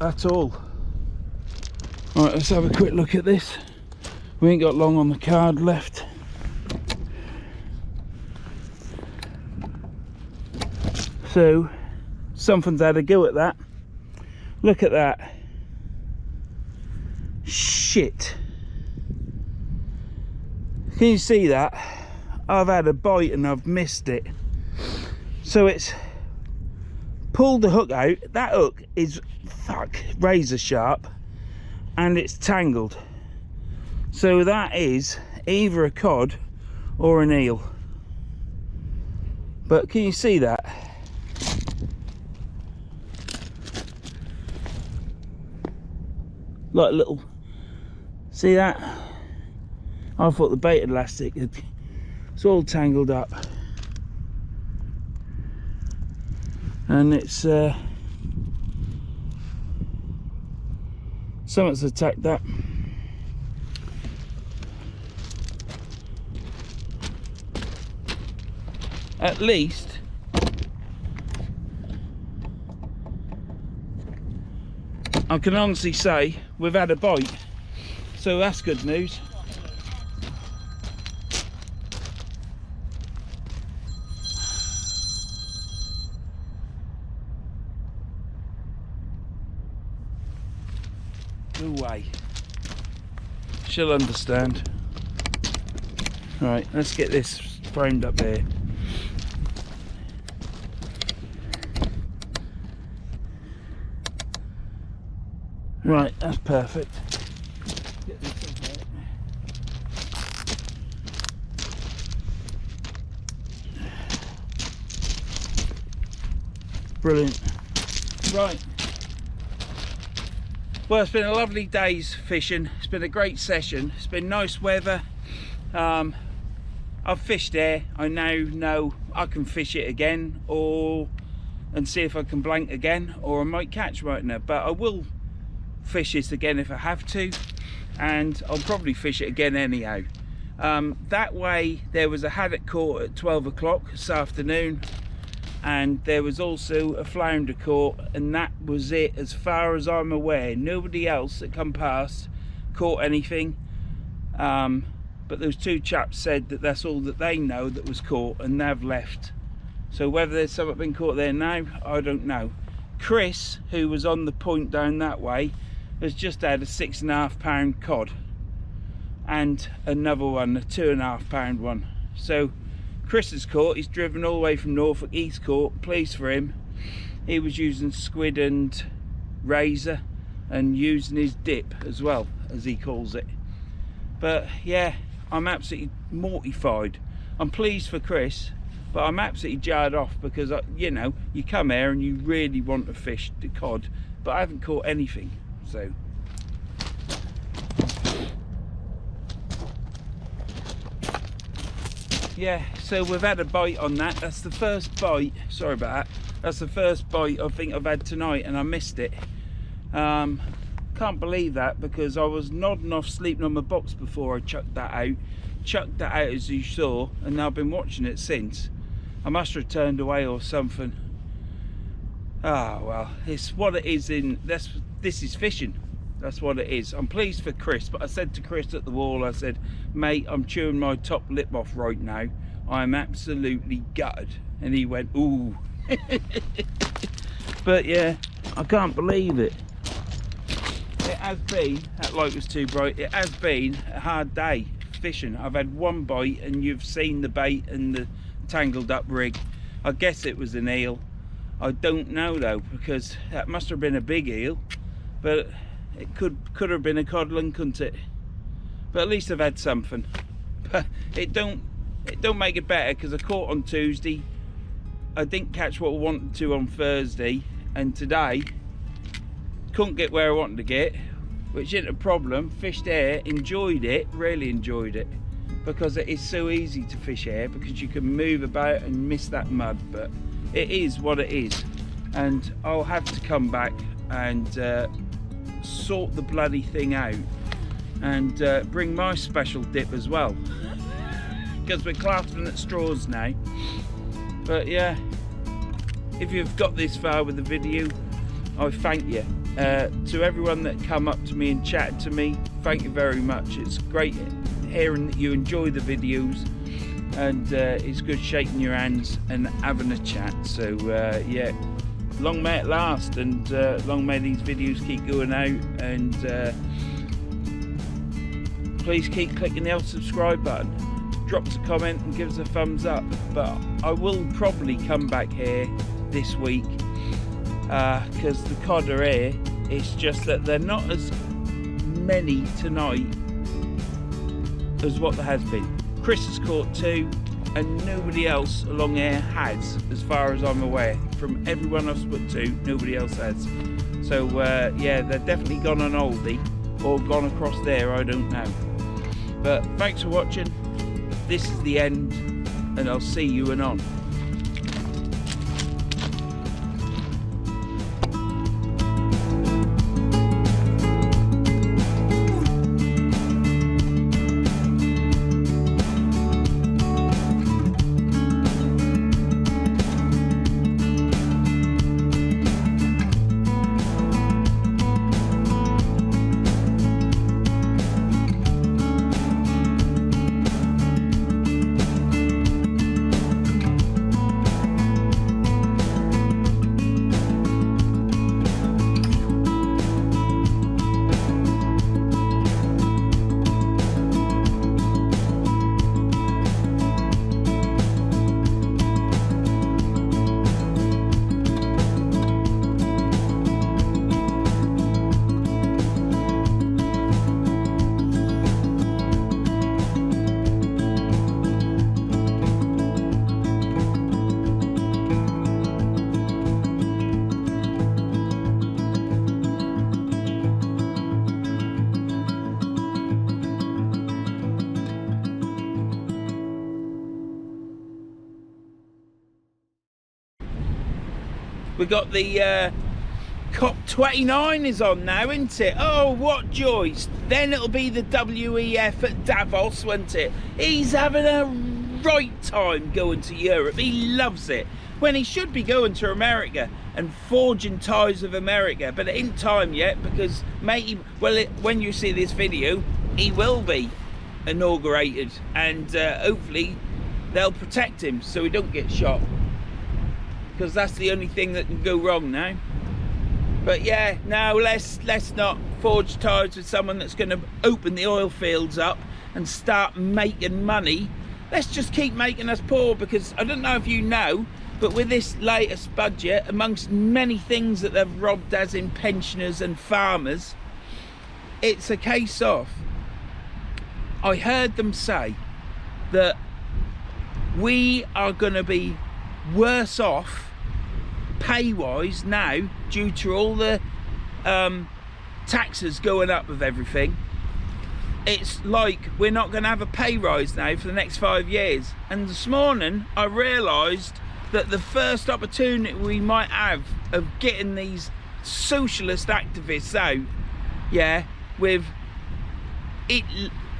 Speaker 1: at all. Right, let's have a quick look at this. We ain't got long on the card left. So something's had a go at that. Look at that. Shit. Can you see that? I've had a bite and I've missed it. So it's pulled the hook out. That hook is razor sharp and it's tangled. So that is either a cod or an eel. But can you see that? Like a little, see that? I thought the bait elastic, it's all tangled up. And it's, something's attacked that. At least I can honestly say we've had a bite, so that's good news. Go away. She'll understand. Right, let's get this framed up there. Right, that's perfect. Get this in there. Brilliant. Right. Well, it's been a lovely day's fishing. It's been a great session. It's been nice weather. I've fished there. I now know I can fish it again, and see if I can blank again, or I might catch right now. But I will fish this again if I have to, and I'll probably fish it again anyhow. That way there was a haddock caught at 12 o'clock this afternoon, and there was also a flounder caught, and that was it as far as I'm aware. Nobody else that come past caught anything, but those two chaps said that that's all that they know that was caught, and they've left. So whether there's something been caught there now, I don't know. Chris, who was on the point down that way, has just had a 6.5 pound cod, and another one, a 2.5 pound one. So Chris has caught. He's driven all the way from Norfolk. He's caught. Pleased for him. He was using squid and razor, and using his dip as well, as he calls it. But yeah, I'm absolutely mortified. I'm pleased for Chris, but I'm absolutely jarred off because you know, you come here and you really want to fish the cod, but I haven't caught anything. So yeah, so we've had a bite on that. That's the first bite. Sorry about that. That's the first bite I think I've had tonight, and I missed it. Can't believe that, because I was nodding off sleeping on my box before I chucked that out as you saw, and I've been watching it since. I must have turned away or something. Ah, well, it's what it is. This is fishing. That's what it is. I'm pleased for Chris, but I said to Chris at the wall, I said, mate, I'm chewing my top lip off right now. I'm absolutely gutted. And he went, ooh. But yeah, I can't believe it. It has been, that light was too bright, it has been a hard day fishing. I've had one bite, and you've seen the bait and the tangled up rig. I guess it was an eel. I don't know though, because that must have been a big eel, but it could have been a codling, couldn't it? But at least I've had something. But it don't make it better, because I caught on Tuesday. I didn't catch what I wanted to on Thursday, and today couldn't get where I wanted to get, which isn't a problem. Fished air, enjoyed it, really enjoyed it, because it is so easy to fish air, because you can move about and miss that mud. But it is what it is, and I'll have to come back and sort the bloody thing out, and bring my special dip as well, because we're clasping at straws now. But yeah, if you've got this far with the video, I thank you. To everyone that come up to me and chat to me, thank you very much. It's great hearing that you enjoy the videos, and it's good shaking your hands and having a chat. So yeah, long may it last, and long may these videos keep going out, and please keep clicking the old subscribe button, drop us a comment and give us a thumbs up. But I will probably come back here this week, because the cod are here. It's just that they're not as many tonight as what there has been. Chris has caught 2, and nobody else along here has, as far as I'm aware. From everyone I've spoken to, nobody else has. So yeah, they're definitely gone on oldie, or gone across there, I don't know. But thanks for watching. This is the end, and I'll see you anon. We've got the COP29 is on now, isn't it? Oh, what joy. Then it'll be the WEF at Davos, won't it? He's having a right time going to Europe. He loves it. When he should be going to America and forging ties with America, but it ain't time yet, because when you see this video, he will be inaugurated, and hopefully they'll protect him so he don't get shot, because that's the only thing that can go wrong now. But yeah, no, let's not forge ties with someone that's going to open the oil fields up and start making money. Let's just keep making us poor, because I don't know if you know, but with this latest budget, amongst many things that they've robbed as in pensioners and farmers, it's a case of, I heard them say that we are going to be worse off pay-wise now due to all the taxes going up with everything. It's like we're not going to have a pay rise now for the next 5 years. And this morning I realised that the first opportunity we might have of getting these socialist activists out, yeah, with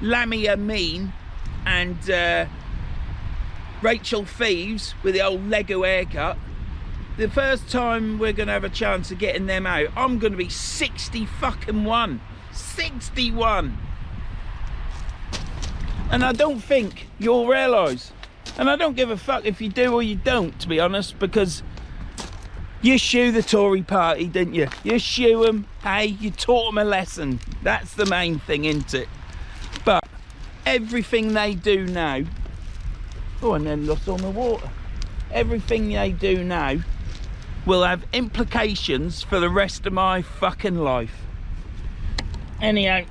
Speaker 1: Lamia Mean and Rachel Thieves with the old Lego haircut, the first time we're going to have a chance of getting them out, I'm going to be 61. 61. And I don't think you'll realise. And I don't give a fuck if you do or you don't, to be honest, because you shoo the Tory party, didn't you? You shoo them, hey, you taught them a lesson. That's the main thing, isn't it? But everything they do now, oh, and then lost all my water. Everything they do now will have implications for the rest of my fucking life. Anyhow,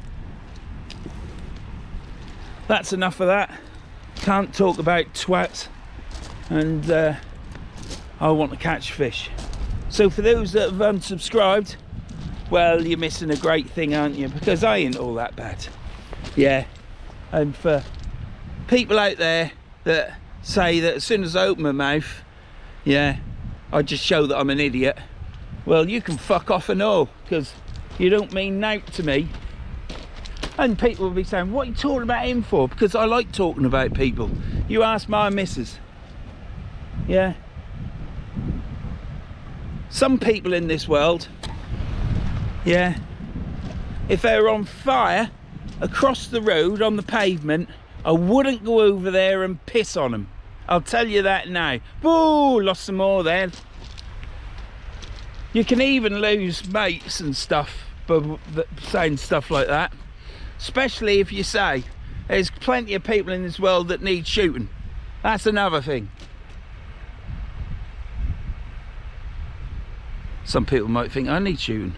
Speaker 1: that's enough of that. Can't talk about twats, and I want to catch fish. So for those that have unsubscribed, well, you're missing a great thing, aren't you? Because I ain't all that bad. Yeah. And for people out there that say that as soon as I open my mouth, yeah, I just show that I'm an idiot, well, you can fuck off and all, because you don't mean naught to me. And people will be saying, what are you talking about him for? Because I like talking about people. You ask my missus. Yeah. Some people in this world, yeah, if they were on fire across the road on the pavement, I wouldn't go over there and piss on them. I'll tell you that now. Whoa, lost some more then. You can even lose mates and stuff for saying stuff like that. Especially if you say there's plenty of people in this world that need shooting. That's another thing. Some people might think I need shooting.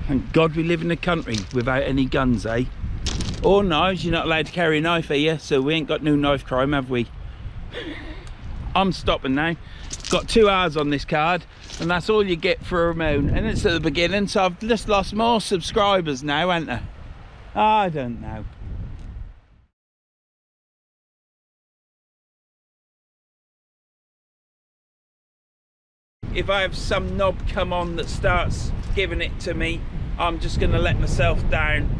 Speaker 1: Thank God we live in a country without any guns, eh? Or knives. You're not allowed to carry a knife here, so we ain't got no knife crime, have we? I'm stopping now. Got 2 hours on this card, and that's all you get for a moan. And it's at the beginning, so I've just lost more subscribers now, haven't I? I don't know. If I have some knob come on that starts giving it to me, I'm just going to let myself down.